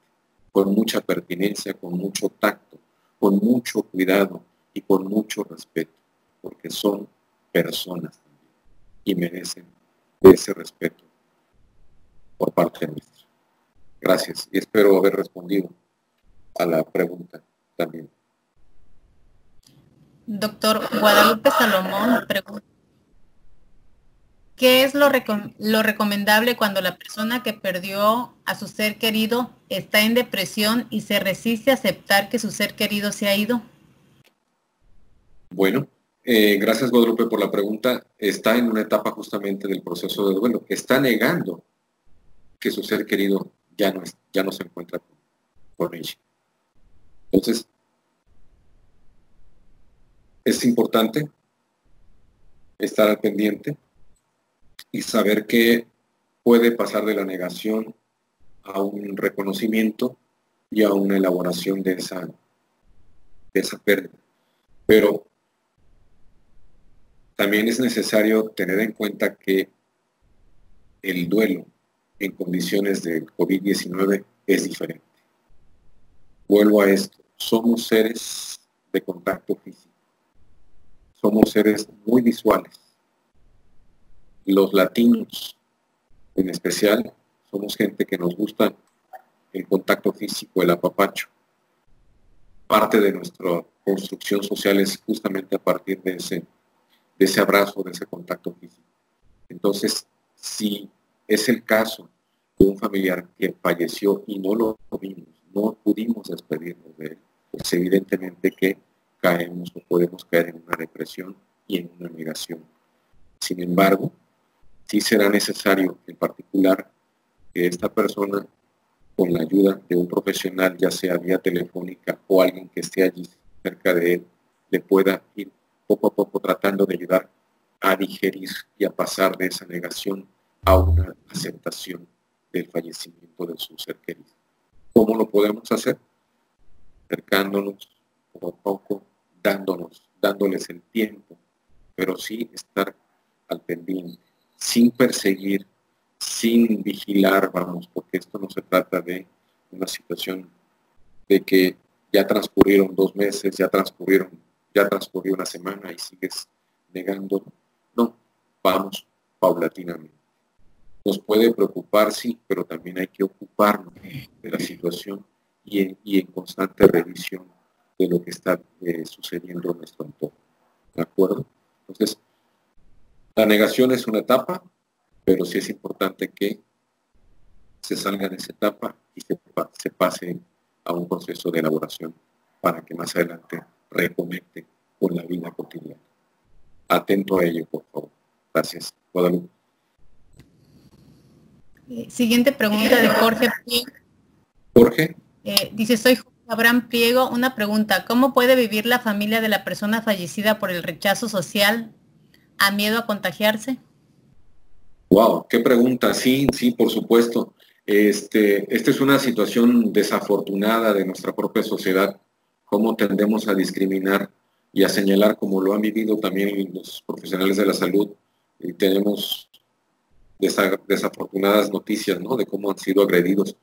con mucha pertinencia, con mucho tacto, con mucho cuidado y con mucho respeto, porque son personas también y merecen ese respeto por parte nuestra. Gracias y espero haber respondido a la pregunta también. Doctor Guadalupe Salomón pregunta, ¿qué es lo recomendable cuando la persona que perdió a su ser querido está en depresión y se resiste a aceptar que su ser querido se ha ido? Bueno, gracias Guadalupe por la pregunta. Está en una etapa justamente del proceso de duelo. Está negando que su ser querido ya no se encuentra con ella. Entonces, es importante estar al pendiente y saber que puede pasar de la negación a un reconocimiento y a una elaboración de esa pérdida. Pero también es necesario tener en cuenta que el duelo en condiciones de COVID-19 es diferente. Vuelvo a esto, somos seres de contacto físico, somos seres muy visuales. Los latinos, en especial, somos gente que nos gusta el contacto físico, el apapacho. Parte de nuestra construcción social es justamente a partir de ese abrazo, de ese contacto físico. Entonces, si es el caso de un familiar que falleció y no lo vimos, no pudimos despedirnos de él, pues evidentemente que caemos o podemos caer en una depresión y en una negación. Sin embargo, sí será necesario en particular que esta persona, con la ayuda de un profesional, ya sea vía telefónica o alguien que esté allí cerca de él, le pueda ir poco a poco tratando de ayudar a digerir y a pasar de esa negación a una aceptación del fallecimiento de su ser querido. ¿Cómo lo podemos hacer? Acercándonos poco a poco, dándoles el tiempo, pero sí estar al pendiente, sin perseguir, sin vigilar, vamos, porque esto no se trata de una situación de que ya transcurrieron 2 meses, ya transcurrió una semana y sigues negando. No, vamos paulatinamente. Nos puede preocupar, sí, pero también hay que ocuparnos de la situación y en constante revisión de lo que está sucediendo en nuestro entorno. ¿De acuerdo? Entonces, la negación es una etapa, pero sí es importante que se salga de esa etapa y se pase a un proceso de elaboración para que más adelante reconecte con la vida cotidiana. Atento a ello, por favor. Gracias. Guadalupe. Siguiente pregunta de Jorge Priego. Jorge. Dice, soy Abraham Priego. Una pregunta, ¿cómo puede vivir la familia de la persona fallecida por el rechazo social a miedo a contagiarse? Wow, qué pregunta. Sí, por supuesto. Esta es una situación desafortunada de nuestra propia sociedad, cómo tendemos a discriminar y a señalar, como lo han vivido también los profesionales de la salud, y tenemos desafortunadas noticias, ¿no?, de cómo han sido agredidos.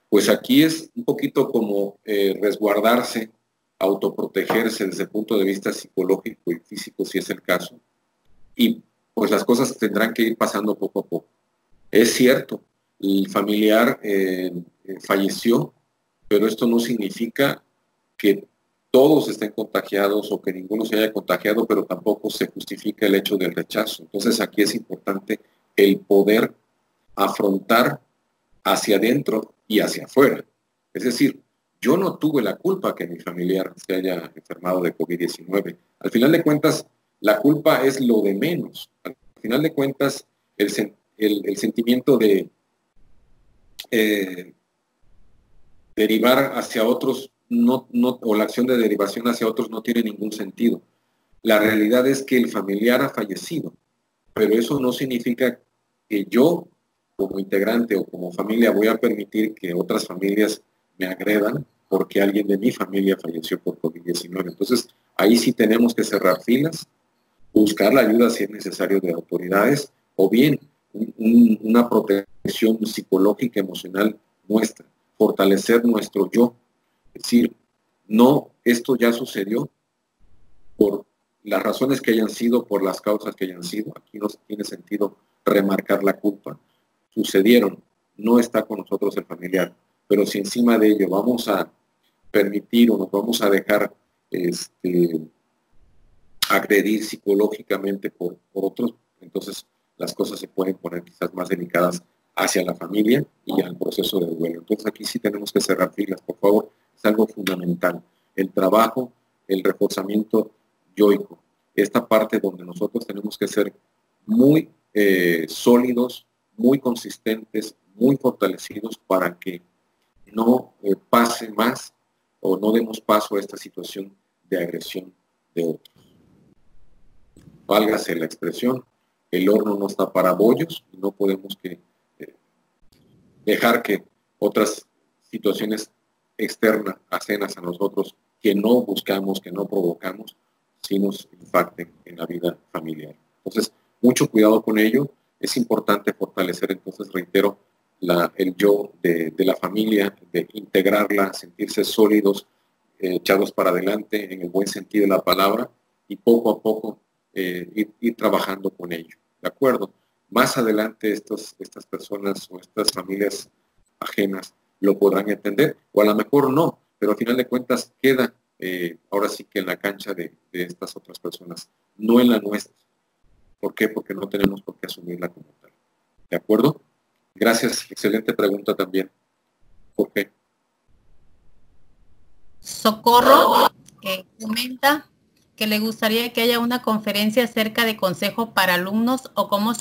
Pues aquí es un poquito como resguardarse, autoprotegerse desde el punto de vista psicológico y físico, si es el caso, y pues las cosas tendrán que ir pasando poco a poco. Es cierto, el familiar falleció, pero esto no significa que todos estén contagiados o que ninguno se haya contagiado, pero tampoco se justifica el hecho del rechazo. Entonces aquí es importante el poder afrontar hacia adentro y hacia afuera. Es decir, yo no tuve la culpa que mi familiar se haya enfermado de COVID-19. Al final de cuentas, la culpa es lo de menos. Al final de cuentas, el sentimiento de derivar hacia otros o la acción de derivación hacia otros no tiene ningún sentido. La realidad es que el familiar ha fallecido, pero eso no significa que yo, como integrante o como familia, voy a permitir que otras familias me agredan porque alguien de mi familia falleció por COVID-19. Entonces, ahí sí tenemos que cerrar filas, buscar la ayuda si es necesario de autoridades, o bien una protección psicológica, emocional nuestra, fortalecer nuestro yo. Es decir, no, esto ya sucedió por las razones que hayan sido, por las causas que hayan sido. Aquí no tiene sentido remarcar la culpa. Sucedieron, no está con nosotros el familiar, pero si encima de ello vamos a permitir o nos vamos a dejar agredir psicológicamente por otros, entonces las cosas se pueden poner quizás más delicadas hacia la familia y al proceso de duelo. Entonces aquí sí tenemos que cerrar filas, por favor, es algo fundamental. El trabajo, el reforzamiento yoico, esta parte donde nosotros tenemos que ser muy sólidos, muy consistentes, muy fortalecidos para que no pase más o no demos paso a esta situación de agresión de otros. Válgase la expresión, el horno no está para bollos, y no podemos dejar que otras situaciones externas, ajenas a nosotros, que no buscamos, que no provocamos, sí nos impacten en la vida familiar. Entonces, mucho cuidado con ello. Es importante fortalecer, entonces, reitero, el yo de la familia, de integrarla, sentirse sólidos, echados para adelante en el buen sentido de la palabra, y poco a poco ir trabajando con ello. ¿De acuerdo? Más adelante estas personas o estas familias ajenas lo podrán entender, o a lo mejor no, pero al final de cuentas queda ahora sí que en la cancha de estas otras personas, no en la nuestra. ¿Por qué? Porque no tenemos por qué asumirla como tal. ¿De acuerdo? Gracias. Excelente pregunta también. ¿Por qué? Socorro comenta que le gustaría que haya una conferencia acerca de consejo para alumnos o cómo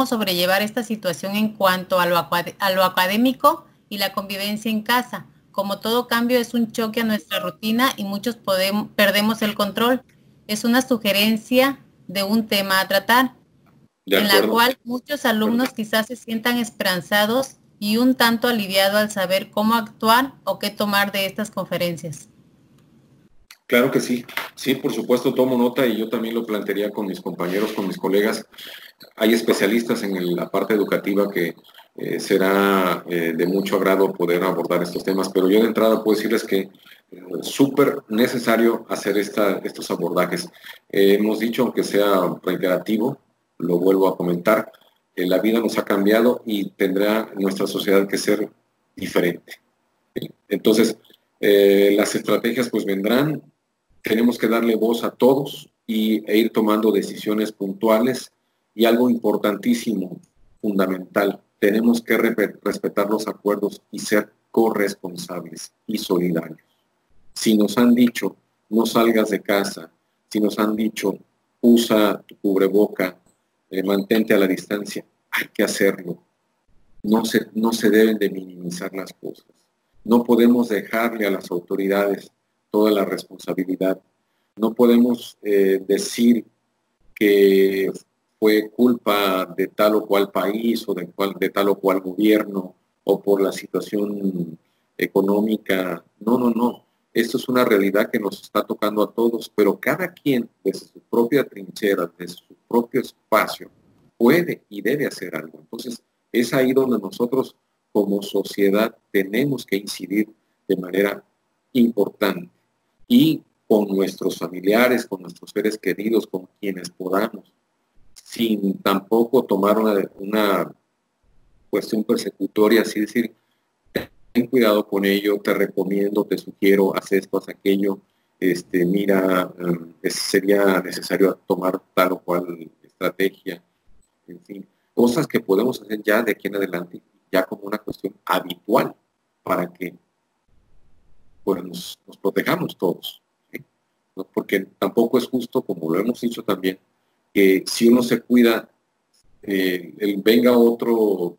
sobrellevar esta situación en cuanto a lo académico y la convivencia en casa. Como todo cambio es un choque a nuestra rutina y muchos perdemos el control. Es una sugerencia de un tema a tratar, en la cual muchos alumnos quizás se sientan esperanzados y un tanto aliviados al saber cómo actuar o qué tomar de estas conferencias. Claro que sí, sí, por supuesto tomo nota y yo también lo plantearía con mis compañeros, con mis colegas. Hay especialistas en la parte educativa que será de mucho agrado poder abordar estos temas, pero yo de entrada puedo decirles que súper necesario hacer estos abordajes. Hemos dicho, aunque sea reiterativo, lo vuelvo a comentar, la vida nos ha cambiado y tendrá nuestra sociedad que ser diferente. Entonces, las estrategias pues vendrán. Tenemos que darle voz a todos e ir tomando decisiones puntuales y algo importantísimo, fundamental, tenemos que respetar los acuerdos y ser corresponsables y solidarios. Si nos han dicho no salgas de casa, si nos han dicho usa tu cubreboca, mantente a la distancia, hay que hacerlo. No se deben de minimizar las cosas. No podemos dejarle a las autoridades toda la responsabilidad. No podemos decir que fue culpa de tal o cual país o de tal o cual gobierno o por la situación económica. No. Esto es una realidad que nos está tocando a todos, pero cada quien desde su propia trinchera, desde su propio espacio, puede y debe hacer algo. Entonces, es ahí donde nosotros como sociedad tenemos que incidir de manera importante. Y con nuestros familiares, con nuestros seres queridos, con quienes podamos, sin tampoco tomar una cuestión persecutoria, así decir, ten cuidado con ello, te recomiendo, te sugiero, haz esto, haz aquello, mira, sería necesario tomar tal o cual estrategia, en fin, cosas que podemos hacer ya de aquí en adelante, ya como una cuestión habitual, para que pues nos protejamos todos, ¿sí? ¿No? Porque tampoco es justo, como lo hemos dicho también, que si uno se cuida, venga otro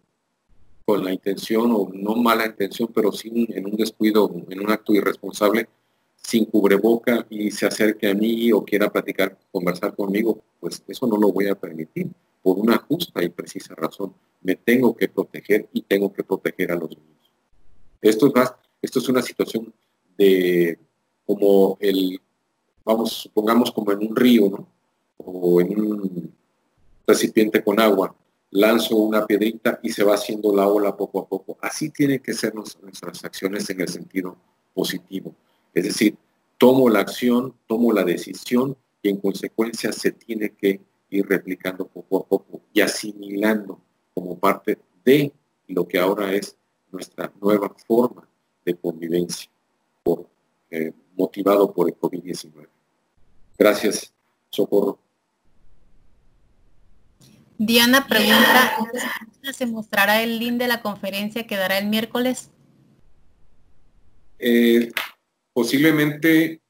con la intención, o no mala intención, pero sí en un descuido, en un acto irresponsable, sin cubreboca y se acerque a mí o quiera platicar, conversar conmigo, pues eso no lo voy a permitir, por una justa y precisa razón. Me tengo que proteger y tengo que proteger a los niños. Esto es una situación de como supongamos como en un río, ¿no? O en un recipiente con agua, lanzo una piedrita y se va haciendo la ola poco a poco. Así tienen que ser nuestras acciones en el sentido positivo. Es decir, tomo la acción, tomo la decisión y en consecuencia se tiene que ir replicando poco a poco y asimilando como parte de lo que ahora es nuestra nueva forma de convivencia, motivado por el COVID-19. Gracias, Socorro. Diana pregunta, ¿se mostrará el link de la conferencia que dará el miércoles? Posiblemente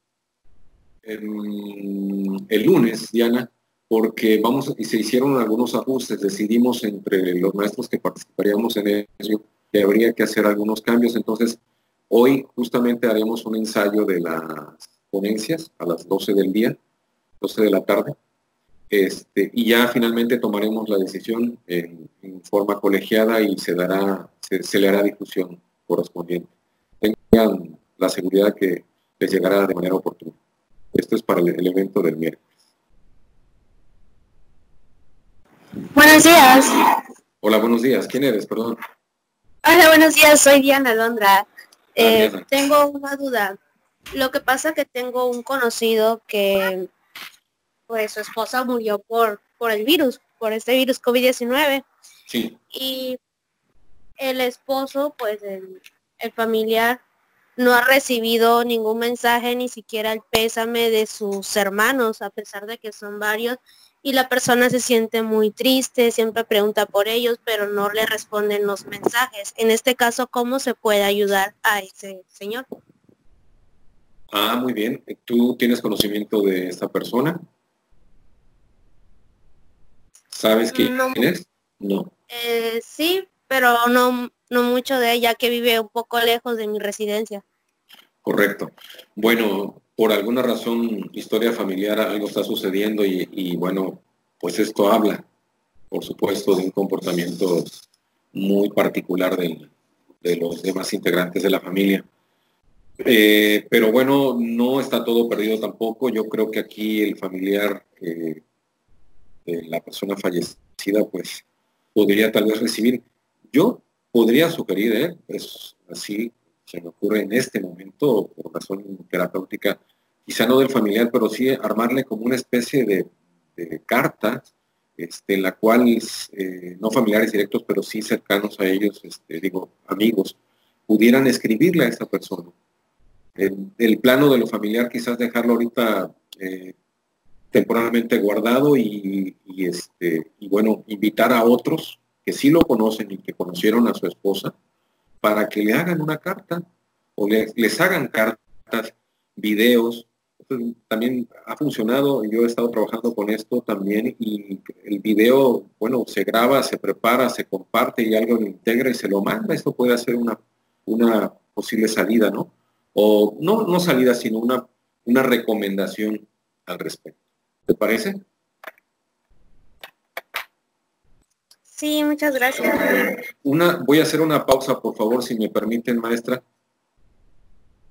el lunes, Diana, porque se hicieron algunos ajustes, decidimos entre los maestros que participaríamos en ello que habría que hacer algunos cambios, entonces hoy justamente haremos un ensayo de las ponencias a las 12 del día, 12 de la tarde, y ya finalmente tomaremos la decisión en forma colegiada y se le hará difusión correspondiente. Tengan la seguridad que les llegará de manera oportuna. Esto es para el evento del miércoles. Buenos días. Hola, buenos días. ¿Quién eres? Perdón. Hola, buenos días. Soy Diana Londra. Diana. Tengo una duda. Lo que pasa que tengo un conocido que pues su esposa murió por el virus, por este virus COVID-19. Sí. Y el esposo, pues el familiar, no ha recibido ningún mensaje, ni siquiera el pésame de sus hermanos, a pesar de que son varios, y la persona se siente muy triste, siempre pregunta por ellos, pero no le responden los mensajes. En este caso, ¿cómo se puede ayudar a ese señor? Ah, muy bien. ¿Tú tienes conocimiento de esta persona? ¿Sabes quién No, es? No. sí, pero no mucho de ella, que vive un poco lejos de mi residencia. Correcto. Bueno, por alguna razón, historia familiar, algo está sucediendo y bueno, pues esto habla, por supuesto, de un comportamiento muy particular de los demás integrantes de la familia. Pero bueno, no está todo perdido tampoco. Yo creo que aquí el familiar de la persona fallecida, pues podría tal vez recibir. Yo podría sugerir, pues así se me ocurre en este momento, por razón terapéutica, quizá no del familiar, pero sí armarle como una especie de carta, en la cual, no familiares directos, pero sí cercanos a ellos, digo, amigos, pudieran escribirle a esta persona. El plano de lo familiar quizás dejarlo ahorita temporalmente guardado y bueno, invitar a otros que sí lo conocen y que conocieron a su esposa para que le hagan una carta o les hagan cartas, videos. También ha funcionado, yo he estado trabajando con esto también y el video, bueno, se graba, se prepara, se comparte y algo lo integra y se lo manda. Esto puede ser una posible salida, ¿no? O no salida, sino una recomendación al respecto. ¿Te parece? Sí, muchas gracias. Voy a hacer una pausa, por favor, si me permiten, maestra.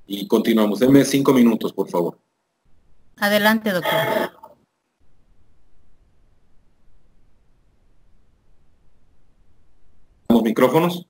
Y continuamos. Denme 5 minutos, por favor. Adelante, doctor. ¿Los micrófonos?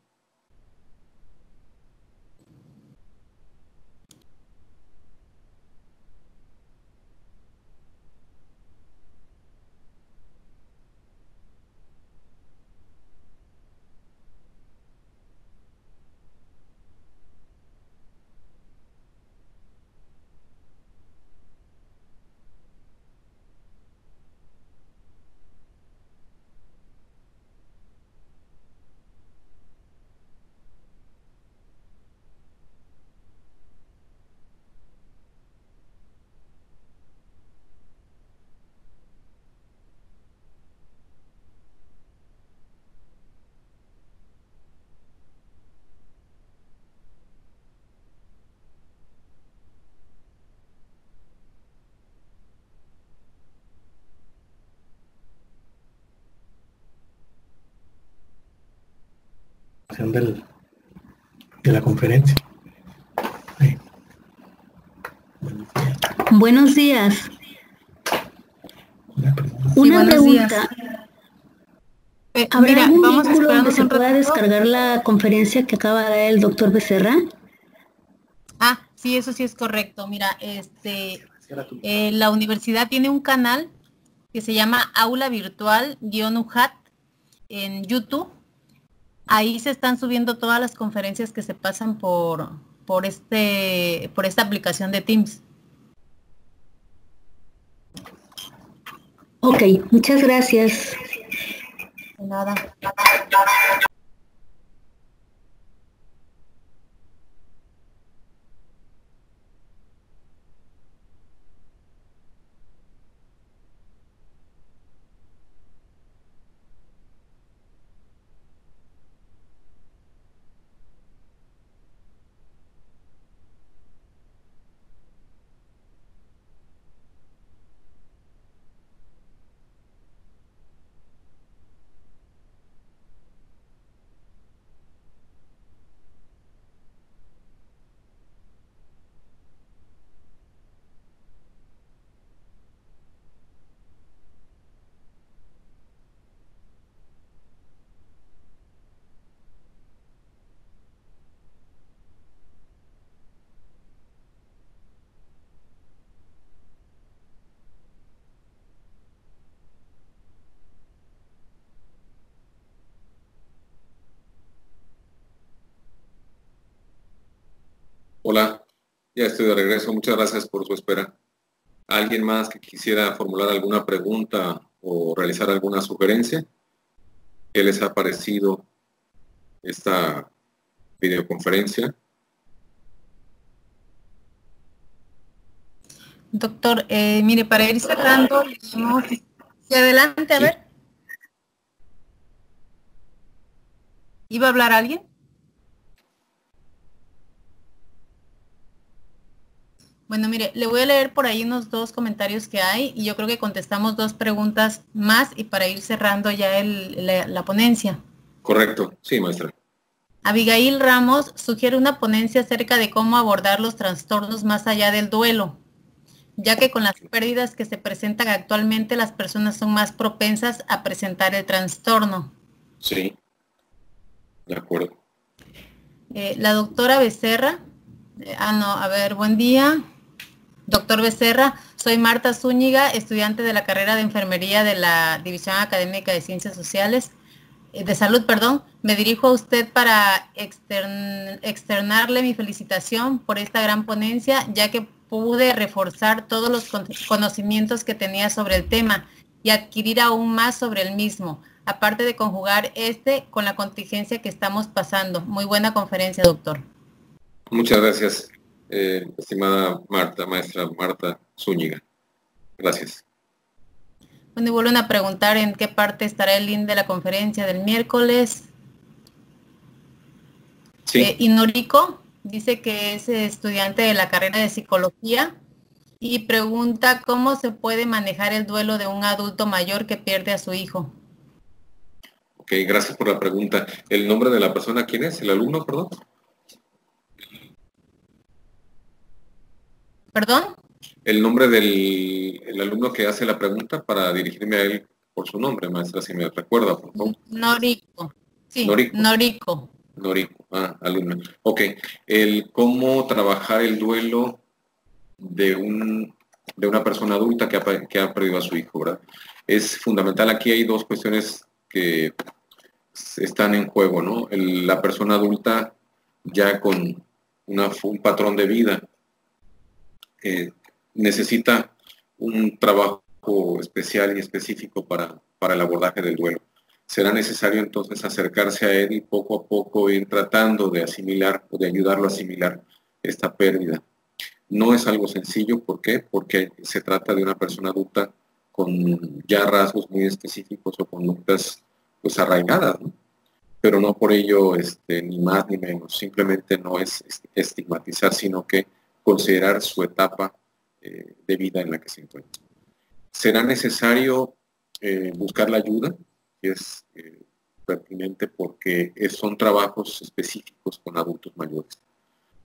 De la conferencia. Buenos días. Una pregunta. ¿Habrá Mira, algún vamos a vínculo donde esperarnos se un pueda ratito. descargar la conferencia que acaba de dar el doctor Becerra? Ah, sí, eso sí es correcto. Mira, la universidad tiene un canal que se llama Aula Virtual-UJAT en YouTube. Ahí se están subiendo todas las conferencias que se pasan por esta aplicación de Teams. Ok, muchas gracias. De nada. Hola, ya estoy de regreso. Muchas gracias por su espera. ¿Alguien más que quisiera formular alguna pregunta o realizar alguna sugerencia? ¿Qué les ha parecido esta videoconferencia? Doctor, mire, para ir cerrando, sí, adelante, a ver. ¿Iba a hablar alguien? Bueno, mire, le voy a leer por ahí unos 2 comentarios que hay y yo creo que contestamos 2 preguntas más y para ir cerrando ya la ponencia. Correcto, sí, maestra. Abigail Ramos sugiere una ponencia acerca de cómo abordar los trastornos más allá del duelo, ya que con las pérdidas que se presentan actualmente las personas son más propensas a presentar el trastorno. Sí, de acuerdo. La doctora Becerra, buen día. Doctor Becerra, soy Marta Zúñiga, estudiante de la carrera de enfermería de la División Académica de Ciencias Sociales, de Salud, perdón. Me dirijo a usted para externarle mi felicitación por esta gran ponencia, ya que pude reforzar todos los conocimientos que tenía sobre el tema y adquirir aún más sobre el mismo, aparte de conjugar con la contingencia que estamos pasando. Muy buena conferencia, doctor. Muchas gracias, estimada maestra Marta Zúñiga. Gracias. Bueno, y vuelven a preguntar en qué parte estará el link de la conferencia del miércoles. Sí. Y Noriko dice que es estudiante de la carrera de psicología y pregunta cómo se puede manejar el duelo de un adulto mayor que pierde a su hijo. Ok, gracias por la pregunta. ¿El nombre de la persona quién es? ¿El alumno, perdón? ¿Perdón? El nombre del alumno que hace la pregunta para dirigirme a él por su nombre, maestra, si me recuerda, por favor. Noriko. Sí, Noriko. Noriko, alumno. Ok, el cómo trabajar el duelo de una persona adulta que ha perdido a su hijo, ¿verdad? Es fundamental. Aquí hay 2 cuestiones que están en juego, ¿no? La persona adulta ya con un patrón de vida necesita un trabajo especial y específico para el abordaje del duelo. Será necesario entonces acercarse a él y poco a poco ir tratando de asimilar o de ayudarlo a asimilar esta pérdida. No es algo sencillo, ¿por qué? Porque se trata de una persona adulta con ya rasgos muy específicos o conductas pues arraigadas, ¿no? Pero no por ello ni más ni menos, simplemente no es estigmatizar, sino que considerar su etapa de vida en la que se encuentra. Será necesario buscar la ayuda, que es pertinente porque son trabajos específicos con adultos mayores.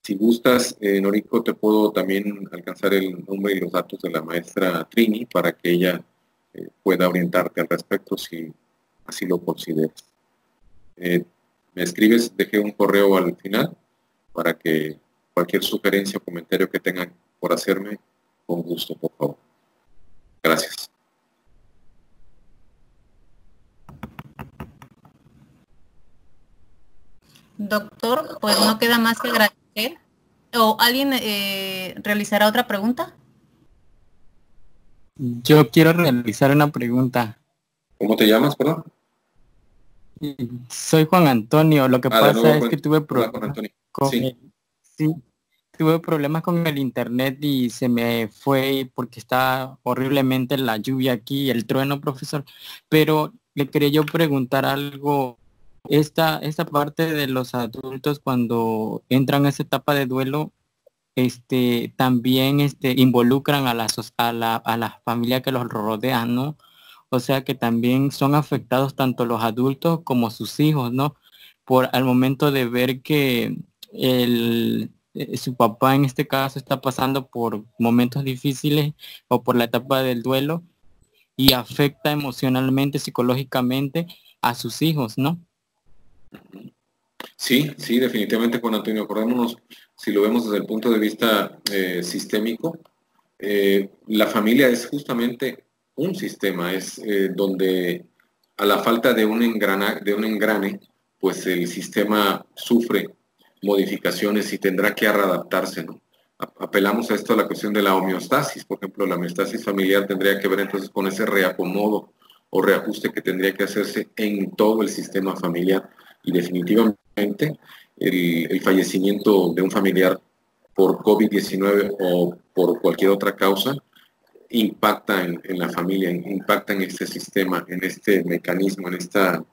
Si gustas, Noriko, te puedo también alcanzar el nombre y los datos de la maestra Trini para que ella pueda orientarte al respecto si así lo consideras. Me escribes, dejé un correo al final para que cualquier sugerencia o comentario que tengan por hacerme, con gusto, por favor. Gracias. Doctor, pues no queda más que agradecer. ¿O alguien realizará otra pregunta? Yo quiero realizar una pregunta. ¿Cómo te llamas, perdón? Soy Juan Antonio. Lo que pasa es que tuve problemas tuve problemas con el internet y se me fue porque está horriblemente la lluvia aquí, el trueno, profesor. Pero le quería yo preguntar algo. Esta parte de los adultos cuando entran a esa etapa de duelo, también involucran a la familia que los rodea, ¿no? O sea que también son afectados tanto los adultos como sus hijos, ¿no? Al momento de ver que su papá en este caso está pasando por momentos difíciles o por la etapa del duelo y afecta emocionalmente, psicológicamente a sus hijos, ¿no? Sí, definitivamente, Juan Antonio. Acordémonos, si lo vemos desde el punto de vista sistémico, la familia es justamente un sistema, es donde a la falta de un engrane, pues el sistema sufre modificaciones y tendrá que readaptarse, ¿no? Apelamos a esto, a la cuestión de la homeostasis. Por ejemplo, la homeostasis familiar tendría que ver entonces con ese reacomodo o reajuste que tendría que hacerse en todo el sistema familiar. Y definitivamente el fallecimiento de un familiar por COVID-19 o por cualquier otra causa, impacta en la familia, impacta en este sistema, en este mecanismo, en esta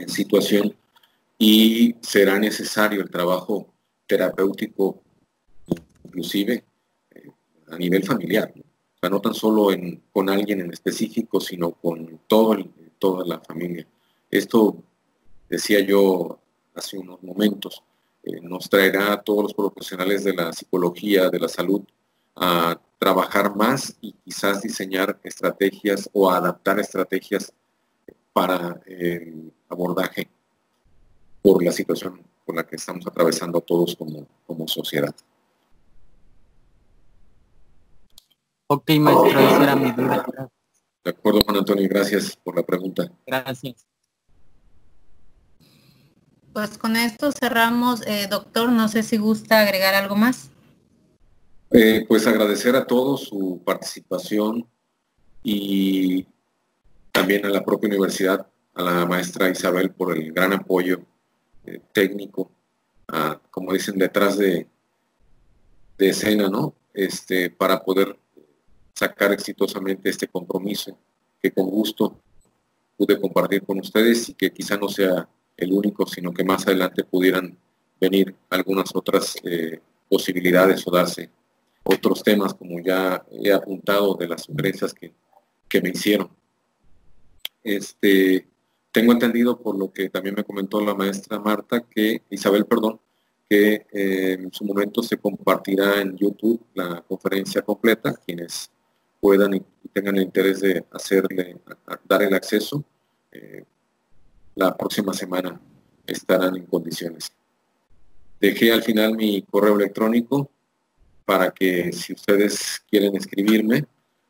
situación, y será necesario el trabajo terapéutico, inclusive a nivel familiar, ¿no? O sea, no tan solo con alguien en específico, sino con toda la familia. Esto, decía yo hace unos momentos, nos traerá a todos los profesionales de la psicología, de la salud, a trabajar más y quizás diseñar estrategias o adaptar estrategias para el abordaje por la situación por la que estamos atravesando todos como sociedad. Ok, maestro, esa era mi duda. De acuerdo, Juan Antonio, gracias por la pregunta. Gracias. Pues con esto cerramos. Doctor, no sé si gusta agregar algo más. Pues agradecer a todos su participación y también a la propia universidad, a la maestra Isabel por el gran apoyo técnico, como dicen, detrás de escena, ¿no? Para poder sacar exitosamente este compromiso que con gusto pude compartir con ustedes y que quizá no sea el único, sino que más adelante pudieran venir algunas otras posibilidades o darse otros temas, como ya he apuntado de las sugerencias que me hicieron. Tengo entendido, por lo que también me comentó la maestra Isabel, que en su momento se compartirá en YouTube la conferencia completa. Quienes puedan y tengan el interés de dar el acceso, la próxima semana estarán en condiciones. Dejé al final mi correo electrónico para que, si ustedes quieren escribirme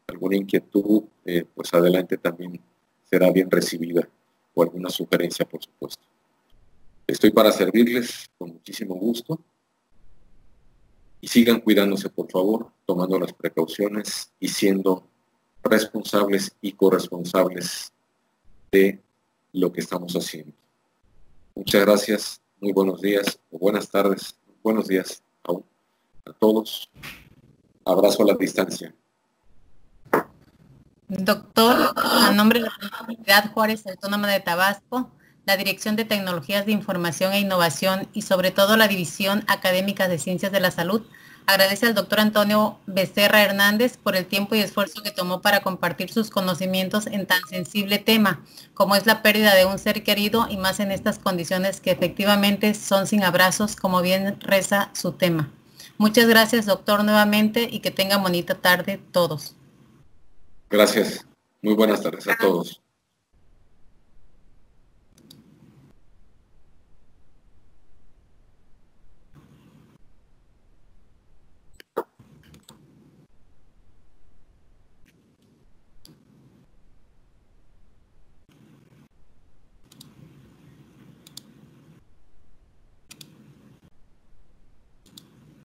alguna inquietud, pues adelante, también será bien recibida, o alguna sugerencia, por supuesto. Estoy para servirles con muchísimo gusto, y sigan cuidándose, por favor, tomando las precauciones y siendo responsables y corresponsables de lo que estamos haciendo. Muchas gracias, muy buenos días o buenas tardes, buenos días aún a todos. Abrazo a la distancia. Doctor, a nombre de la Universidad Juárez Autónoma de Tabasco, la Dirección de Tecnologías de Información e Innovación y sobre todo la División Académica de Ciencias de la Salud, agradece al doctor Antonio Becerra Hernández por el tiempo y esfuerzo que tomó para compartir sus conocimientos en tan sensible tema, como es la pérdida de un ser querido, y más en estas condiciones que efectivamente son sin abrazos, como bien reza su tema. Muchas gracias, doctor, nuevamente, y que tengan bonita tarde todos. Gracias. Muy buenas tardes a todos.